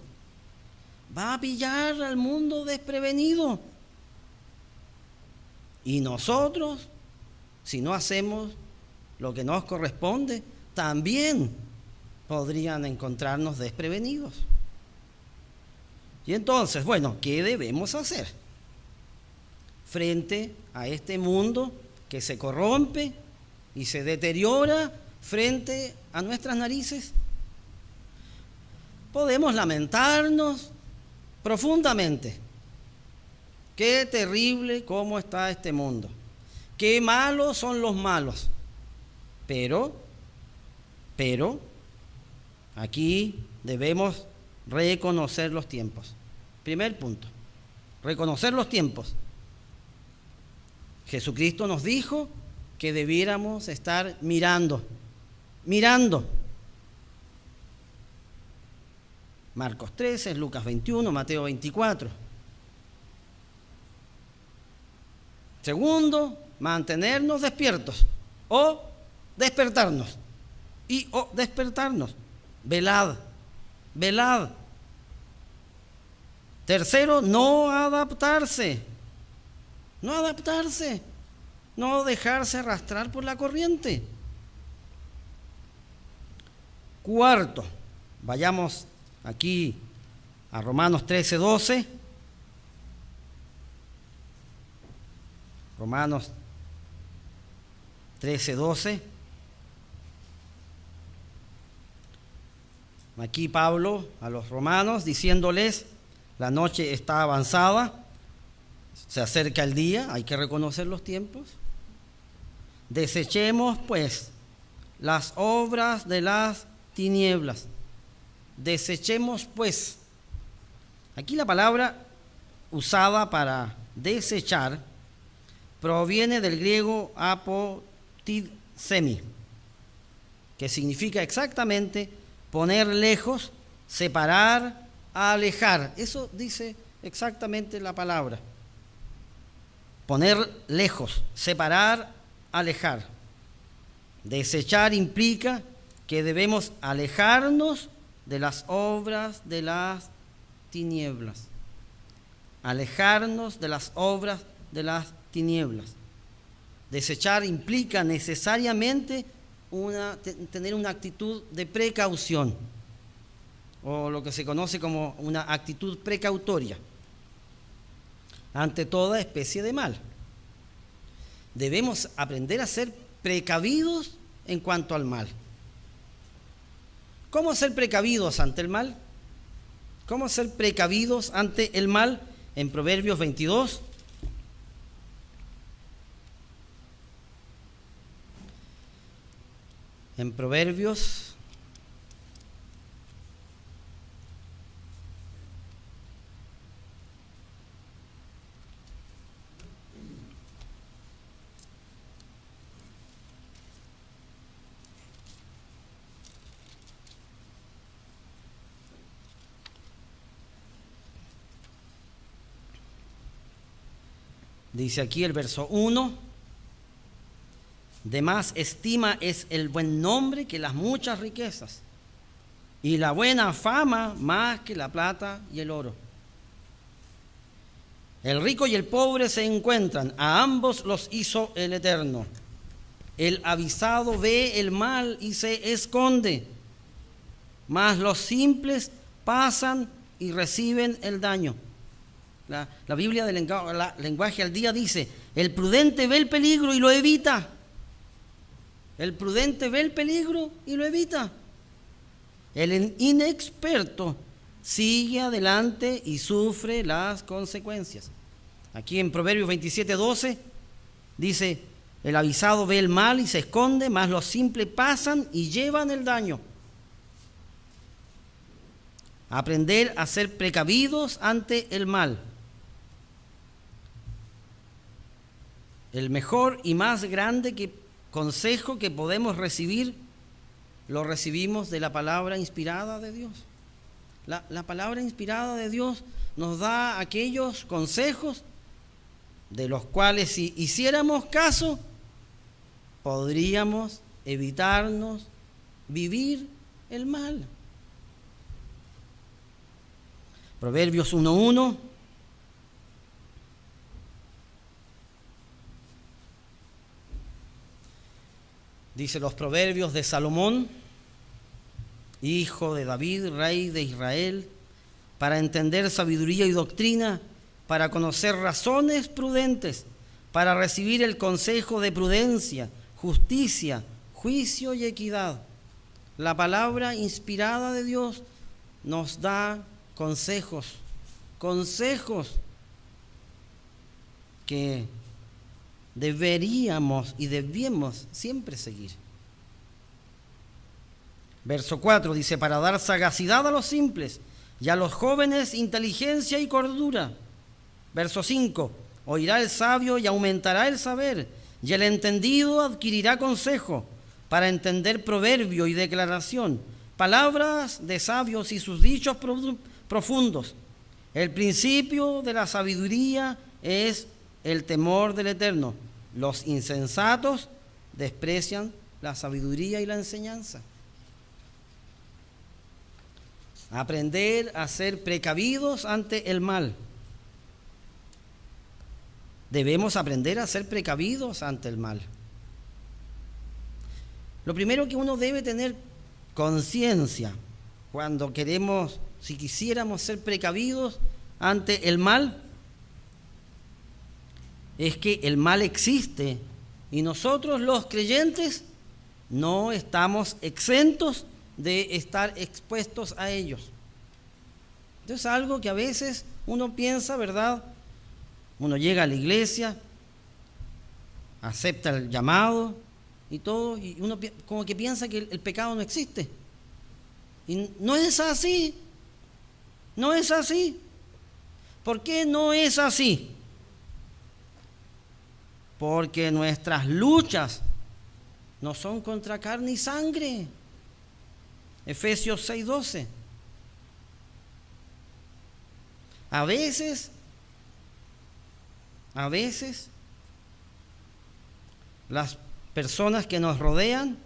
va a pillar al mundo desprevenido. Y nosotros, si no hacemos lo que nos corresponde, también podrían encontrarnos desprevenidos. Y entonces, bueno, ¿qué debemos hacer frente a este mundo que se corrompe y se deteriora frente a nuestras narices? Podemos lamentarnos profundamente. Qué terrible cómo está este mundo. Qué malos son los malos. Pero, aquí debemos reconocer los tiempos. Primer punto, reconocer los tiempos. Jesucristo nos dijo que debiéramos estar mirando. Marcos 13, Lucas 21, Mateo 24. Segundo, mantenernos despiertos o despertarnos. Velad. Tercero, no adaptarse. No dejarse arrastrar por la corriente. Cuarto, vayamos aquí a Romanos 13, 12. Romanos 13, 12. Aquí Pablo a los romanos diciéndoles, la noche está avanzada, se acerca el día, hay que reconocer los tiempos. Desechemos pues las obras de las tinieblas. Desechemos pues. Aquí la palabra usada para desechar proviene del griego apotidemi, que significa exactamente poner lejos, separar, alejar. Eso dice exactamente la palabra. Poner lejos, separar, alejar. Desechar implica que debemos alejarnos de las obras de las tinieblas. Alejarnos de las obras de las tinieblas. Desechar implica necesariamente tener una actitud de precaución, o lo que se conoce como una actitud precautoria ante toda especie de mal. Debemos aprender a ser precavidos en cuanto al mal. ¿Cómo ser precavidos ante el mal? ¿Cómo ser precavidos ante el mal? En Proverbios 22. En Proverbios dice aquí el verso 1: de más estima es el buen nombre que las muchas riquezas, y la buena fama más que la plata y el oro. El rico y el pobre se encuentran, a ambos los hizo el Eterno. El avisado ve el mal y se esconde, mas los simples pasan y reciben el daño. La Biblia del lenguaje al día dice: el prudente ve el peligro y lo evita. El prudente ve el peligro y lo evita. El inexperto sigue adelante y sufre las consecuencias. Aquí en Proverbios 27:12 dice: el avisado ve el mal y se esconde, mas los simples pasan y llevan el daño. Aprender a ser precavidos ante el mal. El mejor y más grande consejo que podemos recibir, lo recibimos de la palabra inspirada de Dios. La palabra inspirada de Dios nos da aquellos consejos de los cuales, si hiciéramos caso, podríamos evitarnos vivir el mal. Proverbios 1:1. Dice: los proverbios de Salomón, hijo de David, rey de Israel, para entender sabiduría y doctrina, para conocer razones prudentes, para recibir el consejo de prudencia, justicia, juicio y equidad. La palabra inspirada de Dios nos da consejos que deberíamos y debemos siempre seguir. Verso 4 dice: para dar sagacidad a los simples y a los jóvenes inteligencia y cordura. Verso 5: oirá el sabio y aumentará el saber, y el entendido adquirirá consejo, para entender proverbio y declaración, palabras de sabios y sus dichos profundos. El principio de la sabiduría es el temor del Eterno. Los insensatos desprecian la sabiduría y la enseñanza. Aprender a ser precavidos ante el mal. Debemos aprender a ser precavidos ante el mal. Lo primero que uno debe tener conciencia cuando si quisiéramos ser precavidos ante el mal, es que el mal existe y nosotros los creyentes no estamos exentos de estar expuestos a ellos. Entonces es algo que a veces uno piensa, ¿verdad? Uno llega a la iglesia, acepta el llamado y todo, y uno como que piensa que el pecado no existe. Y no es así. No es así. ¿Por qué no es así? Porque nuestras luchas no son contra carne y sangre. Efesios 6:12. A veces, las personas que nos rodean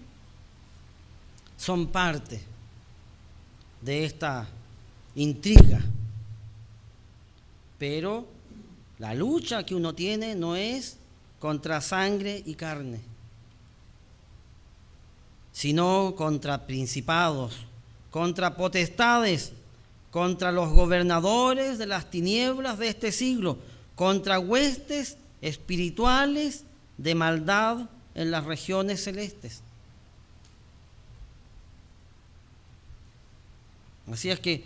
son parte de esta intriga. Pero la lucha que uno tiene no es contra sangre y carne, sino contra principados, contra potestades, contra los gobernadores de las tinieblas de este siglo, contra huestes espirituales de maldad en las regiones celestes. Así es que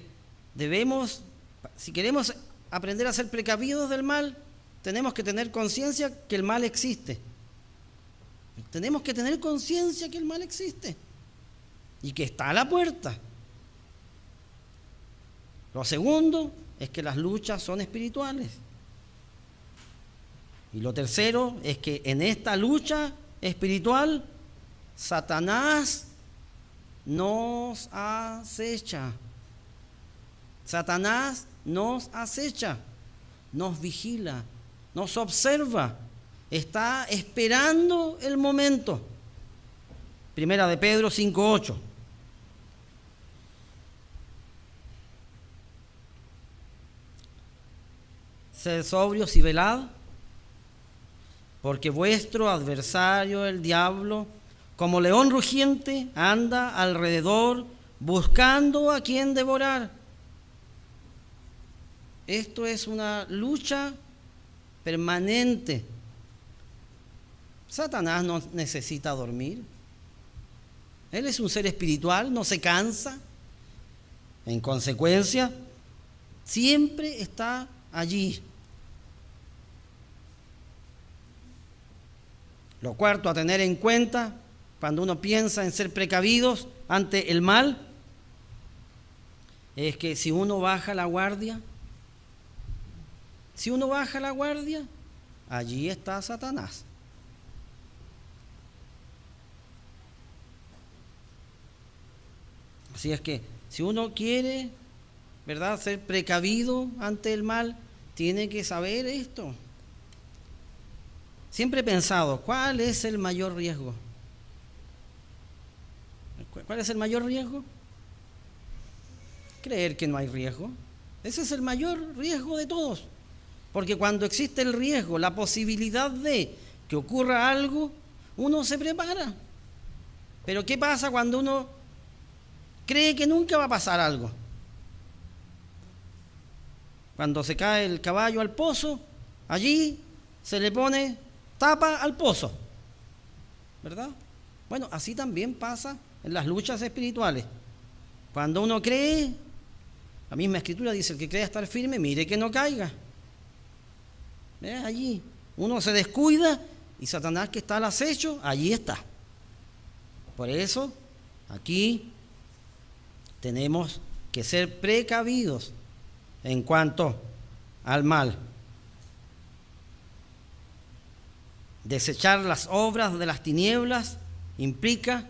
debemos, si queremos aprender a ser precavidos del mal, tenemos que tener conciencia que el mal existe. Tenemos que tener conciencia que el mal existe y que está a la puerta. Lo segundo es que las luchas son espirituales. Y lo tercero es que en esta lucha espiritual, Satanás nos acecha. Satanás nos acecha, nos vigila, nos observa, está esperando el momento. Primera de Pedro 5:8. Sed sobrios y velad, porque vuestro adversario, el diablo, como león rugiente, anda alrededor buscando a quien devorar. Esto es una lucha permanente. Satanás no necesita dormir. Él es un ser espiritual, no se cansa. En consecuencia, siempre está allí. Lo cuarto a tener en cuenta cuando uno piensa en ser precavidos ante el mal es que si uno baja la guardia, allí está Satanás. Así es que si uno quiere, ¿verdad?, ser precavido ante el mal, tiene que saber esto. Siempre he pensado, ¿cuál es el mayor riesgo? ¿Cuál es el mayor riesgo? Creer que no hay riesgo. Ese es el mayor riesgo de todos. Porque cuando existe el riesgo, la posibilidad de que ocurra algo, uno se prepara. Pero ¿qué pasa cuando uno cree que nunca va a pasar algo? Cuando se cae el caballo al pozo, allí se le pone tapa al pozo, ¿verdad? Bueno, así también pasa en las luchas espirituales. Cuando uno cree, la misma Escritura dice, el que crea estar firme, mire que no caiga. ¿Ves? Allí uno se descuida y Satanás, que está al acecho, allí está. Por eso, aquí tenemos que ser precavidos en cuanto al mal. Desechar las obras de las tinieblas implica,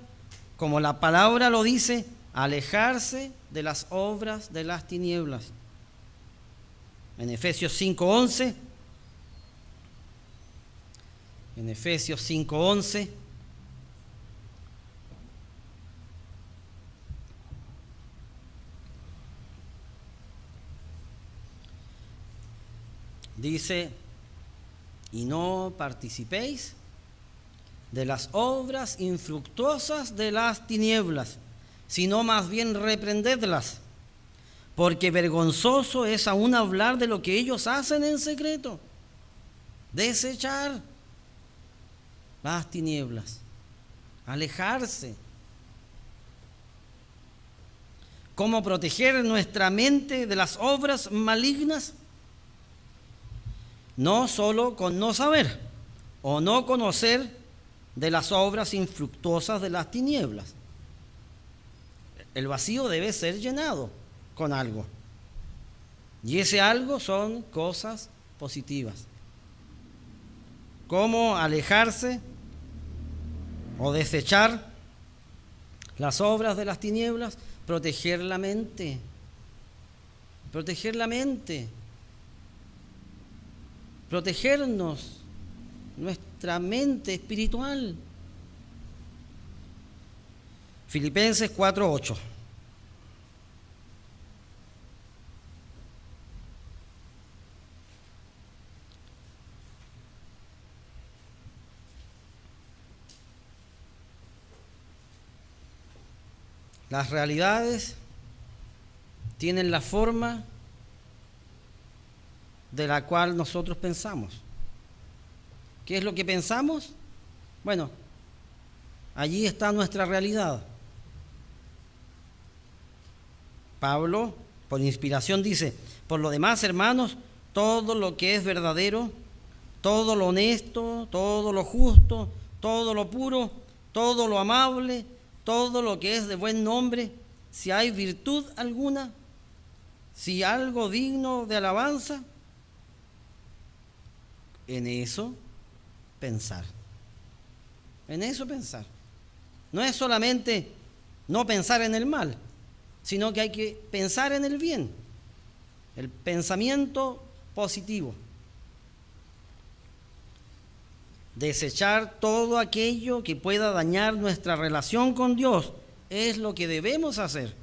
como la palabra lo dice, alejarse de las obras de las tinieblas. En Efesios 5:11, dice, y no participéis de las obras infructuosas de las tinieblas, sino más bien reprendedlas, porque vergonzoso es aún hablar de lo que ellos hacen en secreto. Desechar las tinieblas, alejarse. ¿Cómo proteger nuestra mente de las obras malignas? No solo con no saber o no conocer de las obras infructuosas de las tinieblas. El vacío debe ser llenado con algo. Y ese algo son cosas positivas. ¿Cómo alejarse o desechar las obras de las tinieblas? Proteger la mente. Proteger la mente. Protegernos, nuestra mente espiritual. Filipenses 4:8. Las realidades tienen la forma de la cual nosotros pensamos. ¿Qué es lo que pensamos? Bueno, allí está nuestra realidad. Pablo, por inspiración, dice: por lo demás, hermanos, todo lo que es verdadero, todo lo honesto, todo lo justo, todo lo puro, todo lo amable, todo lo que es de buen nombre, si hay virtud alguna, si algo digno de alabanza, en eso pensar. En eso pensar. No es solamente no pensar en el mal, sino que hay que pensar en el bien, el pensamiento positivo. Desechar todo aquello que pueda dañar nuestra relación con Dios es lo que debemos hacer.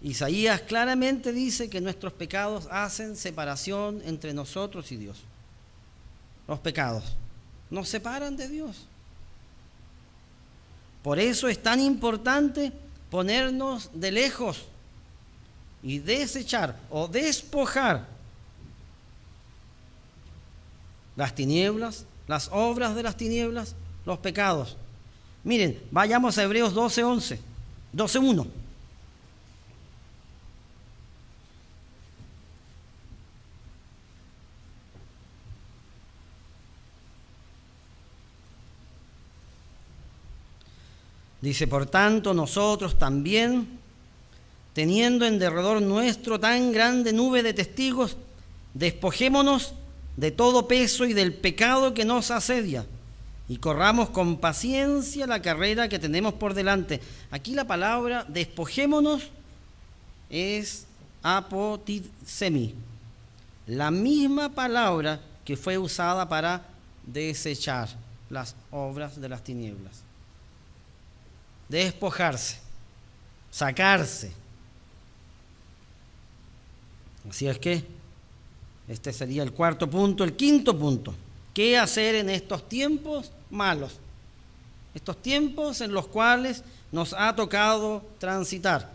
Isaías claramente dice que nuestros pecados hacen separación entre nosotros y Dios. Los pecados nos separan de Dios. Por eso es tan importante ponernos de lejos y desechar o despojar las tinieblas, las obras de las tinieblas, los pecados. Miren, vayamos a Hebreos 12:1. Dice: por tanto, nosotros también, teniendo en derredor nuestro tan grande nube de testigos, despojémonos de todo peso y del pecado que nos asedia, y corramos con paciencia la carrera que tenemos por delante. Aquí la palabra despojémonos es apotitsemi, la misma palabra que fue usada para desechar las obras de las tinieblas. Despojarse, sacarse. Así es que este sería el cuarto punto. El quinto punto: ¿qué hacer en estos tiempos malos? Estos tiempos en los cuales nos ha tocado transitar.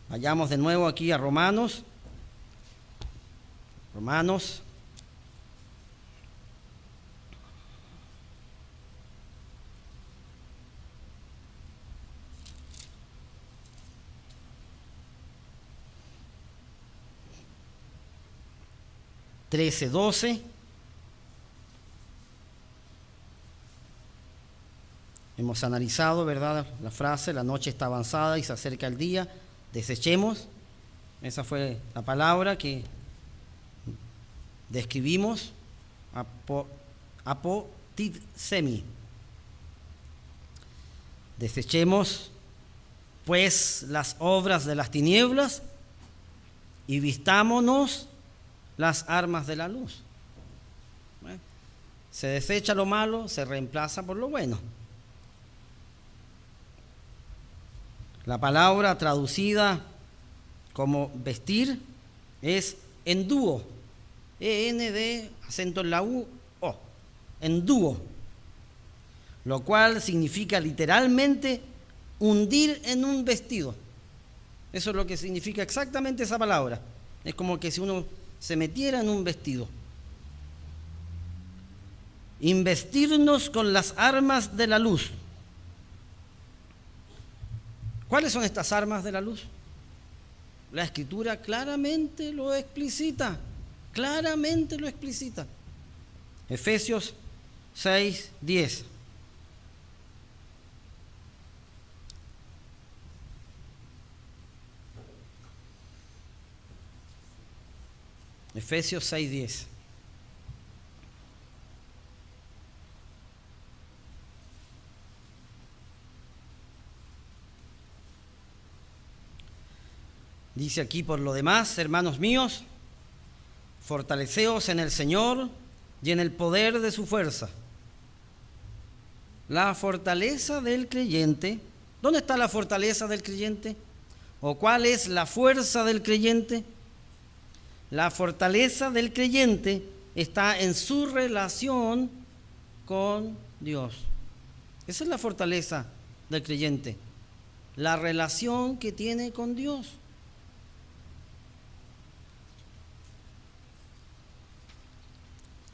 Vayamos de nuevo aquí a Romanos. Romanos. (13:12). Hemos analizado, ¿verdad?, la frase: la noche está avanzada y se acerca el día. Desechemos. Esa fue la palabra que describimos. Apotitsemi. Desechemos pues las obras de las tinieblas y vistámonos las armas de la luz. Se desecha lo malo, se reemplaza por lo bueno. La palabra traducida como vestir es endúo, E-N-D, acento en la U-O, endúo, lo cual significa literalmente hundir en un vestido. Eso es lo que significa exactamente esa palabra. Es como que si uno se metiera en un vestido. Investirnos con las armas de la luz. ¿Cuáles son estas armas de la luz? La Escritura claramente lo explicita. Claramente lo explicita. Efesios 6:10. Efesios 6:10. Dice aquí: por lo demás, hermanos míos, fortaleceos en el Señor y en el poder de su fuerza. La fortaleza del creyente. ¿Dónde está la fortaleza del creyente? ¿O cuál es la fuerza del creyente? La fortaleza del creyente está en su relación con Dios. Esa es la fortaleza del creyente? La relación que tiene con Dios.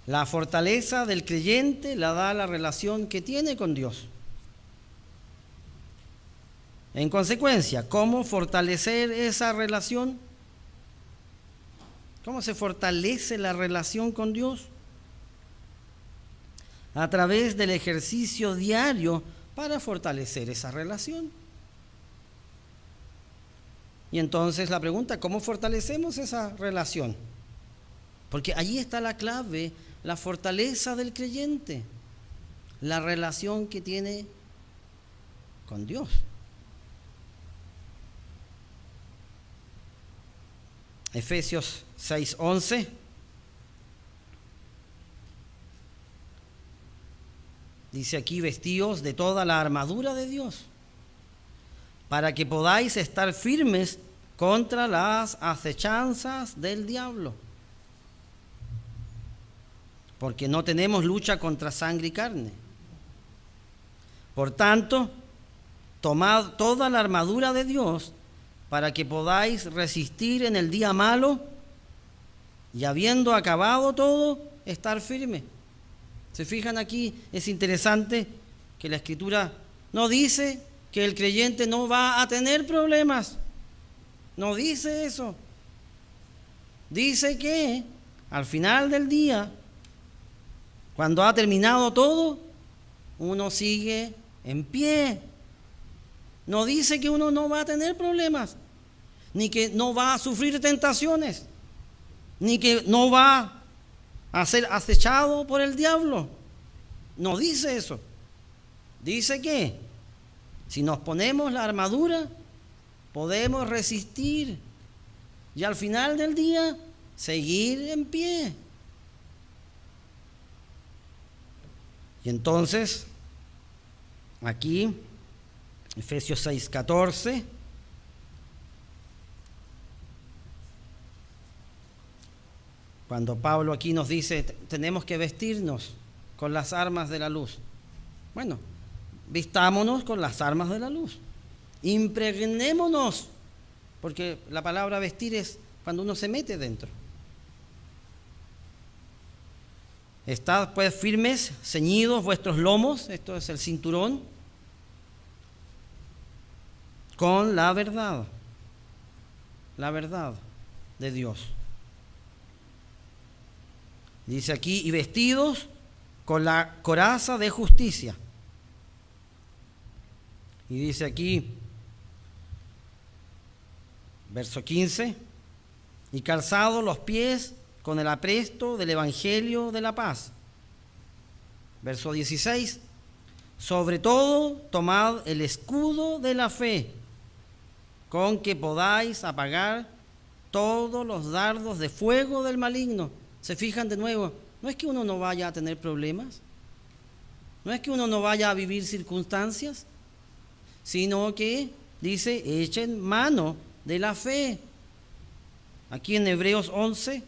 La fortaleza del creyente la da la relación que tiene con Dios. En consecuencia, ¿cómo fortalecer esa relación? ¿Cómo se fortalece la relación con Dios? A través del ejercicio diario para fortalecer esa relación. Y entonces la pregunta, ¿cómo fortalecemos esa relación? Porque allí está la clave, la fortaleza del creyente, la relación que tiene con Dios. Efesios 6:11 dice aquí: vestíos de toda la armadura de Dios, para que podáis estar firmes contra las acechanzas del diablo. Porque no tenemos lucha contra sangre y carne. Por tanto, tomad toda la armadura de Dios para que podáis resistir en el día malo y, habiendo acabado todo, estar firme. ¿Se fijan aquí? Es interesante que la Escritura no dice que el creyente no va a tener problemas. No dice eso. Dice que al final del día, cuando ha terminado todo, uno sigue en pie. No dice que uno no va a tener problemas, ni que no va a sufrir tentaciones, ni que no va a ser acechado por el diablo. No dice eso. Dice que si nos ponemos la armadura, podemos resistir y al final del día seguir en pie. Y entonces, aquí, Efesios 6:14, cuando Pablo aquí nos dice, tenemos que vestirnos con las armas de la luz. Bueno, vistámonos con las armas de la luz. Impregnémonos, porque la palabra vestir es cuando uno se mete dentro. Estad pues firmes, ceñidos vuestros lomos, esto es el cinturón, con la verdad de Dios. Dice aquí, y vestidos con la coraza de justicia. Y dice aquí, verso 15, y calzados los pies con el apresto del Evangelio de la paz. Verso 16, sobre todo tomad el escudo de la fe, con que podáis apagar todos los dardos de fuego del maligno. ¿Se fijan de nuevo? No es que uno no vaya a tener problemas, no es que uno no vaya a vivir circunstancias, sino que dice, echen mano de la fe. Aquí en Hebreos 11,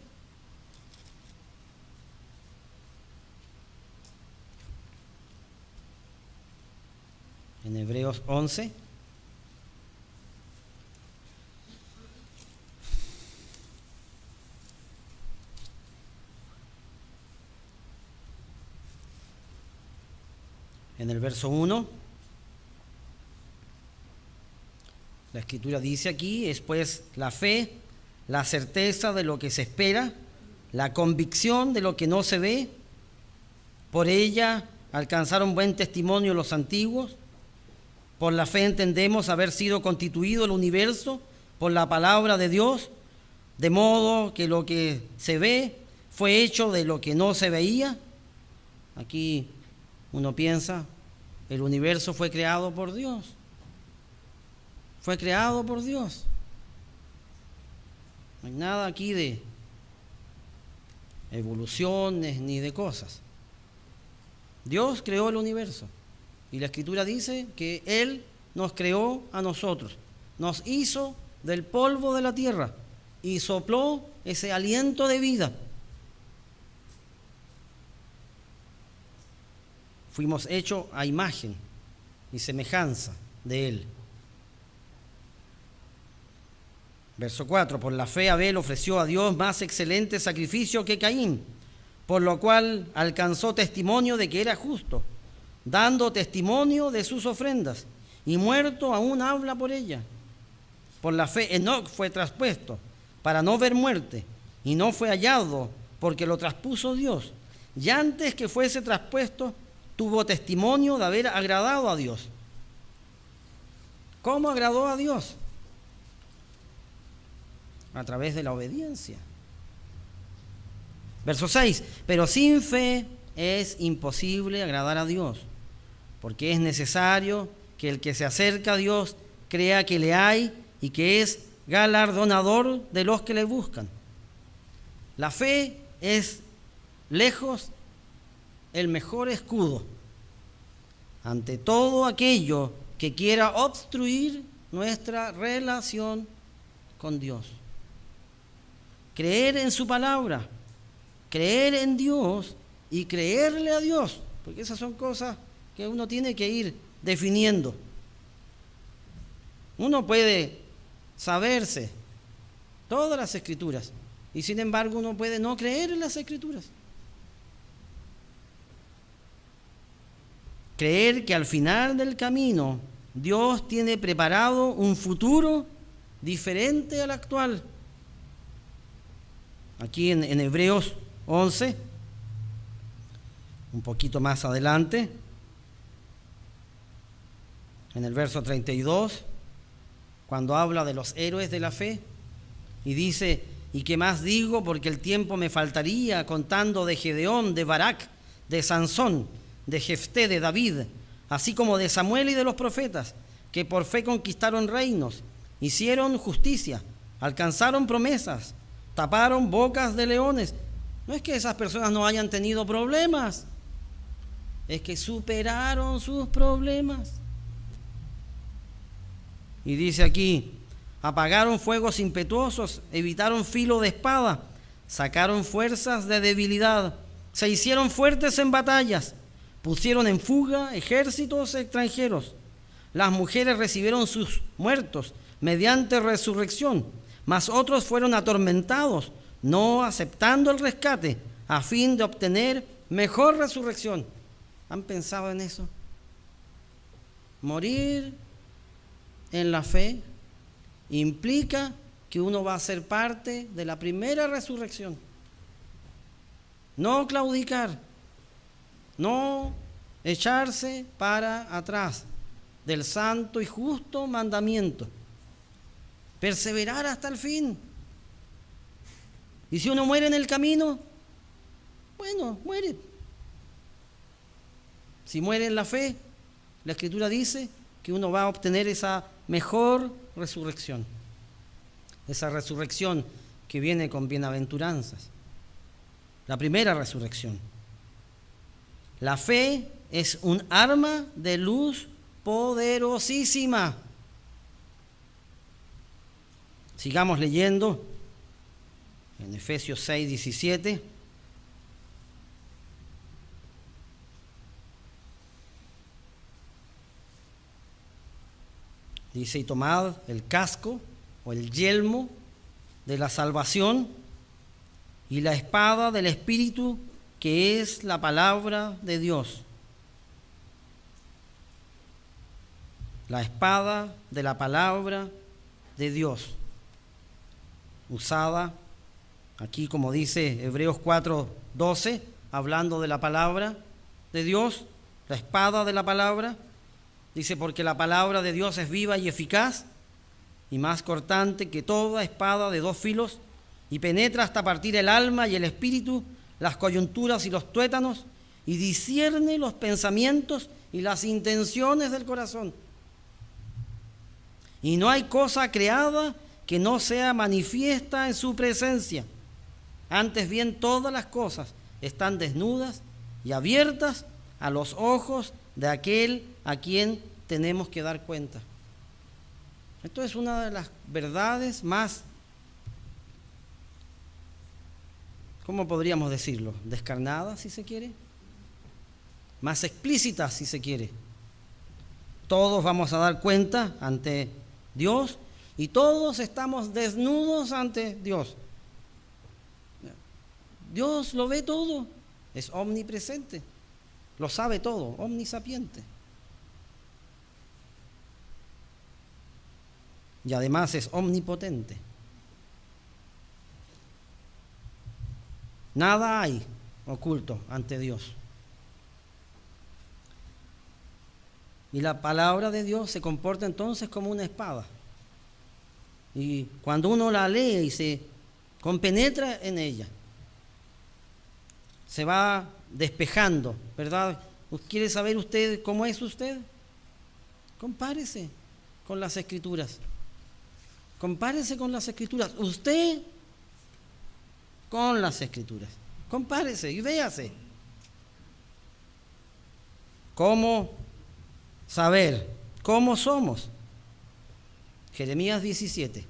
en Hebreos 11, en el verso 1, la Escritura dice aquí, es pues la fe, la certeza de lo que se espera, la convicción de lo que no se ve. Por ella alcanzaron buen testimonio los antiguos. Por la fe entendemos haber sido constituido el universo por la palabra de Dios, de modo que lo que se ve fue hecho de lo que no se veía. Aquí uno piensa, el universo fue creado por Dios. Fue creado por Dios. No hay nada aquí de evoluciones ni de cosas. Dios creó el universo. Y la Escritura dice que Él nos creó a nosotros. Nos hizo del polvo de la tierra y sopló ese aliento de vida. Fuimos hechos a imagen y semejanza de Él. Verso 4, por la fe Abel ofreció a Dios más excelente sacrificio que Caín, por lo cual alcanzó testimonio de que era justo, dando testimonio de sus ofrendas, y muerto aún habla por ella. Por la fe Enoc fue traspuesto para no ver muerte, y no fue hallado porque lo traspuso Dios. Y antes que fuese traspuesto, tuvo testimonio de haber agradado a Dios. ¿Cómo agradó a Dios? A través de la obediencia. Verso 6, pero sin fe es imposible agradar a Dios, porque es necesario que el que se acerca a Dios crea que le hay y que es galardonador de los que le buscan. La fe es lejos el mejor escudo ante todo aquello que quiera obstruir nuestra relación con Dios. Creer en su palabra, creer en Dios y creerle a Dios, porque esas son cosas que uno tiene que ir definiendo. Uno puede saberse todas las escrituras y sin embargo uno puede no creer en las escrituras. Creer que al final del camino Dios tiene preparado un futuro diferente al actual. Aquí en Hebreos 11, un poquito más adelante, en el verso 32, cuando habla de los héroes de la fe, y dice, ¿y qué más digo? Porque el tiempo me faltaría contando de Gedeón, de Barak, de Sansón, de Jefté, de David, así como de Samuel y de los profetas, que por fe conquistaron reinos, hicieron justicia, alcanzaron promesas, taparon bocas de leones. No es que esas personas no hayan tenido problemas, es que superaron sus problemas. Y dice aquí, apagaron fuegos impetuosos, evitaron filo de espada, sacaron fuerzas de debilidad, se hicieron fuertes en batallas, pusieron en fuga ejércitos extranjeros. Las mujeres recibieron sus muertos mediante resurrección, mas otros fueron atormentados, no aceptando el rescate, a fin de obtener mejor resurrección. ¿Han pensado en eso? Morir en la fe implica que uno va a ser parte de la primera resurrección. No claudicar, no echarse para atrás del santo y justo mandamiento. Perseverar hasta el fin. Y si uno muere en el camino, bueno, muere. Si muere en la fe, la Escritura dice que uno va a obtener esa mejor resurrección. Esa resurrección que viene con bienaventuranzas. La primera resurrección. La fe es un arma de luz poderosísima. Sigamos leyendo en Efesios 6, 17. Dice, y tomad el casco o el yelmo de la salvación y la espada del Espíritu, que es la palabra de Dios. La espada de la palabra de Dios, usada aquí, como dice Hebreos 4:12, hablando de la palabra de Dios, la espada de la palabra. Dice, porque la palabra de Dios es viva y eficaz y más cortante que toda espada de dos filos, y penetra hasta partir el alma y el espíritu, las coyunturas y los tuétanos, y discierne los pensamientos y las intenciones del corazón. Y no hay cosa creada que no sea manifiesta en su presencia. Antes bien, todas las cosas están desnudas y abiertas a los ojos de aquel a quien tenemos que dar cuenta. Esto es una de las verdades más, ¿cómo podríamos decirlo? Descarnadas, si se quiere. Más explícitas, si se quiere. todos vamos a dar cuenta ante Dios y todos estamos desnudos ante Dios. Dios lo ve todo, es omnipresente, lo sabe todo, omnisapiente. Y además es omnipotente. Nada hay oculto ante Dios. Y la palabra de Dios se comporta entonces como una espada. Y cuando uno la lee y se compenetra en ella, se va despejando, ¿verdad? ¿Quiere saber usted cómo es usted? Compárese con las Escrituras. Compárese con las Escrituras. Usted con las Escrituras. Compárese y véase. ¿Cómo saber cómo somos? Jeremías 17.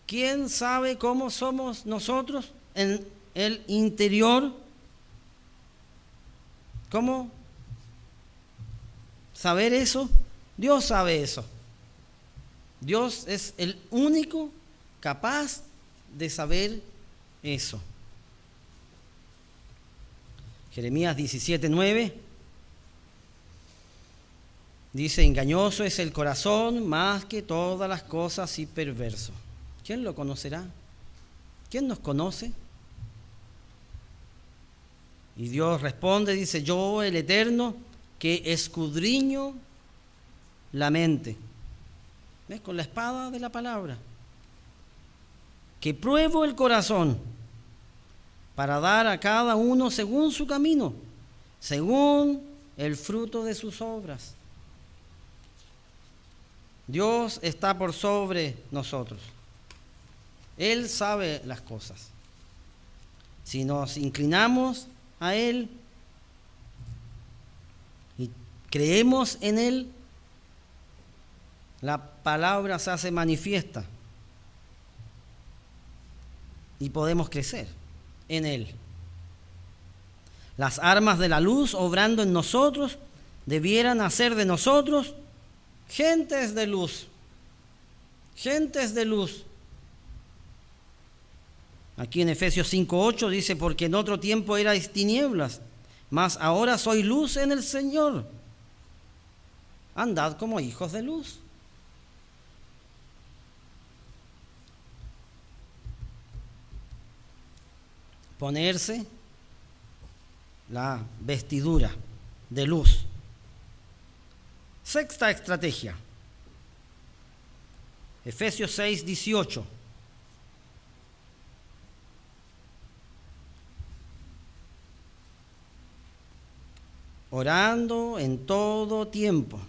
¿Quién sabe cómo somos nosotros en el interior? ¿Cómo saber eso? Dios sabe eso. Dios es el único capaz de saber eso. Jeremías 17:9 dice: engañoso es el corazón más que todas las cosas y perverso. ¿Quién lo conocerá? ¿Quién nos conoce? Y Dios responde, dice: yo, el Eterno, que escudriño la mente. ¿Ves? Con la espada de la palabra. Que pruebo el corazón para dar a cada uno según su camino, según el fruto de sus obras. Dios está por sobre nosotros. Él sabe las cosas. Si nos inclinamos a Él y creemos en Él, la palabra se hace manifiesta y podemos crecer en Él. Las armas de la luz obrando en nosotros debieran hacer de nosotros gentes de luz. Gentes de luz. Aquí en Efesios 5:8 dice: porque en otro tiempo erais tinieblas, mas ahora soy luz en el Señor. Andad como hijos de luz. Ponerse la vestidura de luz. Sexta estrategia. Efesios 6:18. Orando en todo tiempo.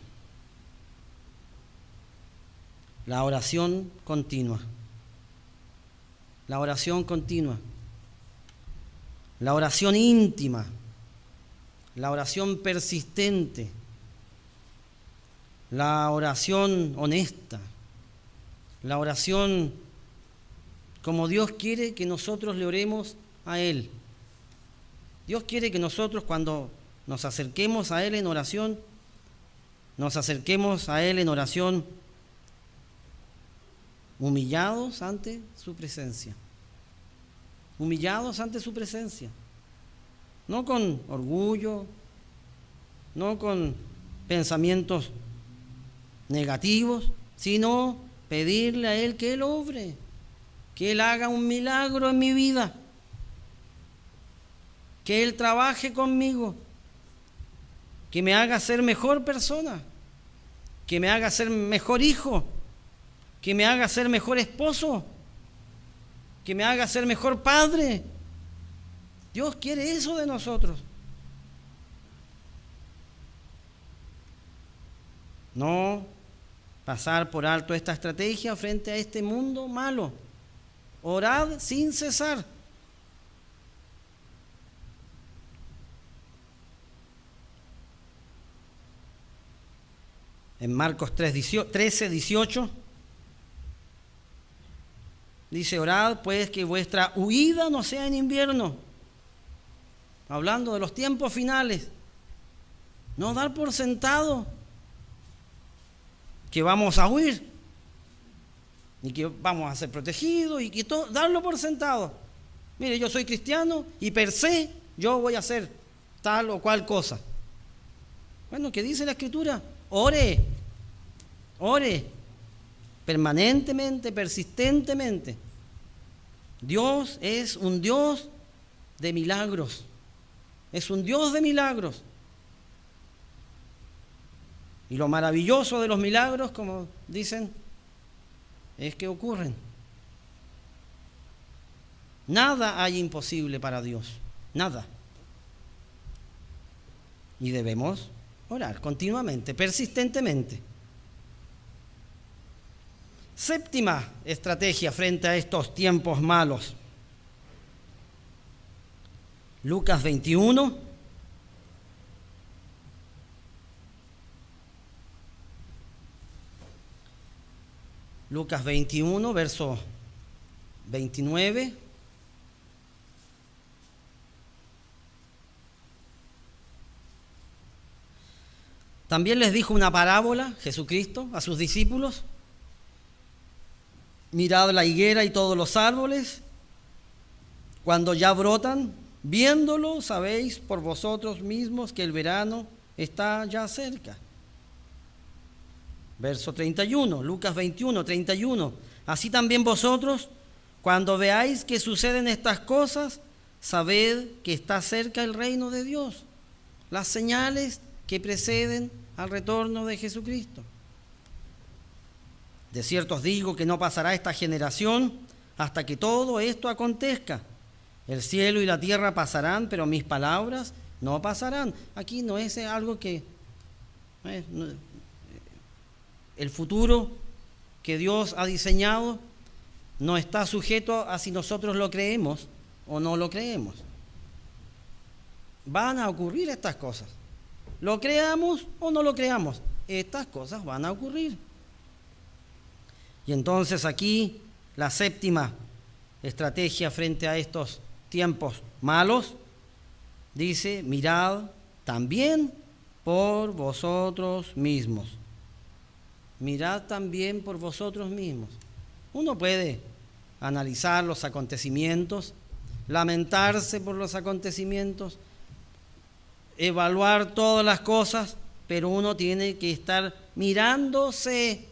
La oración continua. La oración continua. La oración íntima. La oración persistente. La oración honesta. La oración como Dios quiere que nosotros le oremos a Él. Dios quiere que nosotros, cuando nos acerquemos a Él en oración, nos acerquemos a Él en oración humillados ante su presencia. Humillados ante su presencia. No con orgullo, no con pensamientos negativos, sino pedirle a Él que Él obre, que Él haga un milagro en mi vida, que Él trabaje conmigo, que me haga ser mejor persona, que me haga ser mejor hijo, que me haga ser mejor esposo, que me haga ser mejor padre. Dios quiere eso de nosotros. No pasar por alto esta estrategia frente a este mundo malo. Orad sin cesar. En Marcos 13:18 dice: orad pues que vuestra huida no sea en invierno. Hablando de los tiempos finales. No dar por sentado que vamos a huir y que vamos a ser protegidos y que todo, darlo por sentado. Mire, yo soy cristiano y per se yo voy a hacer tal o cual cosa. Bueno, ¿qué dice la Escritura? Ore permanentemente, persistentemente. Dios es un Dios de milagros. Es un Dios de milagros. Y lo maravilloso de los milagros, como dicen, es que ocurren. Nada hay imposible para Dios. Nada. Y debemos orar continuamente, persistentemente. Séptima estrategia frente a estos tiempos malos. Lucas 21. Lucas 21, verso 29. También les dijo una parábola, Jesucristo, a sus discípulos. Mirad la higuera y todos los árboles, cuando ya brotan, viéndolo, sabéis por vosotros mismos que el verano está ya cerca. Verso 31, Lucas 21, 31. Así también vosotros, cuando veáis que suceden estas cosas, sabed que está cerca el reino de Dios. Las señales que preceden al retorno de Jesucristo. De cierto os digo que no pasará esta generación hasta que todo esto acontezca. El cielo y la tierra pasarán, pero mis palabras no pasarán. Aquí no es algo que... el futuro que Dios ha diseñado no está sujeto a si nosotros lo creemos o no lo creemos. Van a ocurrir estas cosas. Lo creamos o no lo creamos, estas cosas van a ocurrir. Y entonces aquí la séptima estrategia frente a estos tiempos malos dice: mirad también por vosotros mismos. Mirad también por vosotros mismos. Uno puede analizar los acontecimientos, lamentarse por los acontecimientos, evaluar todas las cosas, pero uno tiene que estar mirándose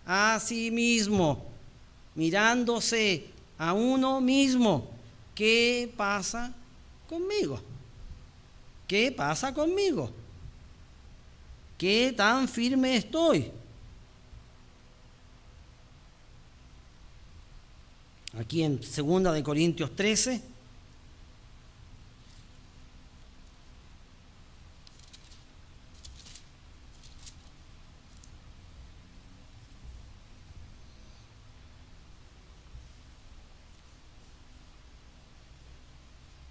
a sí mismo, mirándose a uno mismo. ¿Qué pasa conmigo? ¿Qué pasa conmigo? ¿Qué tan firme estoy? Aquí en 2 Corintios 13,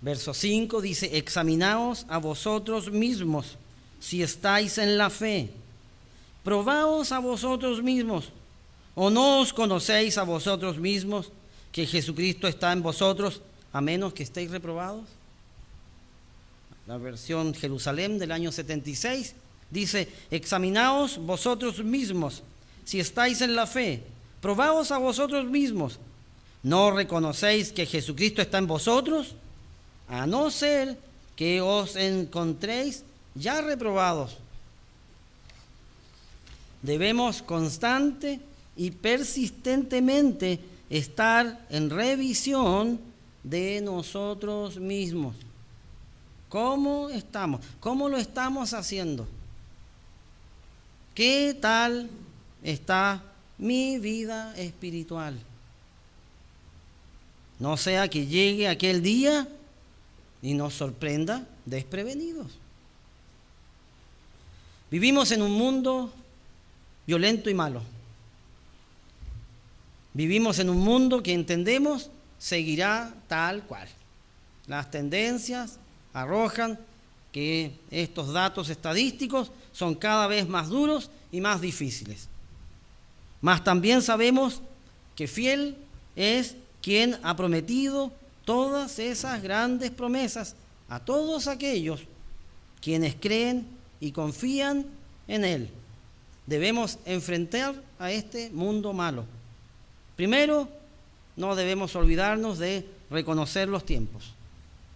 verso 5 dice: examinaos a vosotros mismos si estáis en la fe. Probaos a vosotros mismos. ¿O no os conocéis a vosotros mismos que Jesucristo está en vosotros, a menos que estéis reprobados? La versión Jerusalén del año 76 dice: examinaos vosotros mismos si estáis en la fe. Probaos a vosotros mismos. ¿No reconocéis que Jesucristo está en vosotros? A no ser que os encontréis ya reprobados. Debemos constante y persistentemente estar en revisión de nosotros mismos. ¿Cómo estamos? ¿Cómo lo estamos haciendo? ¿Qué tal está mi vida espiritual? No sea que llegue aquel día y nos sorprenda desprevenidos. Vivimos en un mundo violento y malo. Vivimos en un mundo que entendemos seguirá tal cual. Las tendencias arrojan que estos datos estadísticos son cada vez más duros y más difíciles. Mas también sabemos que fiel es quien ha prometido todas esas grandes promesas a todos aquellos quienes creen y confían en Él. debemos enfrentar a este mundo malo. Primero, no debemos olvidarnos de reconocer los tiempos.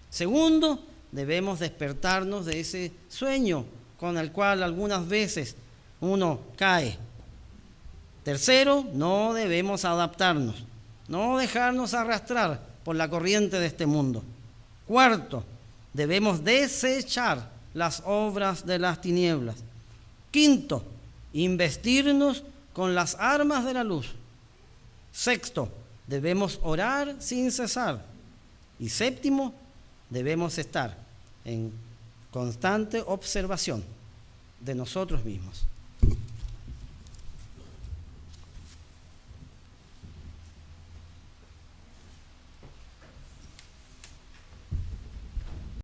Segundo, debemos despertarnos de ese sueño con el cual algunas veces uno cae. Tercero, no debemos adaptarnos, no dejarnos arrastrar por la corriente de este mundo. Cuarto, debemos desechar las obras de las tinieblas. Quinto, investirnos con las armas de la luz. Sexto, debemos orar sin cesar. Y séptimo, debemos estar en constante observación de nosotros mismos.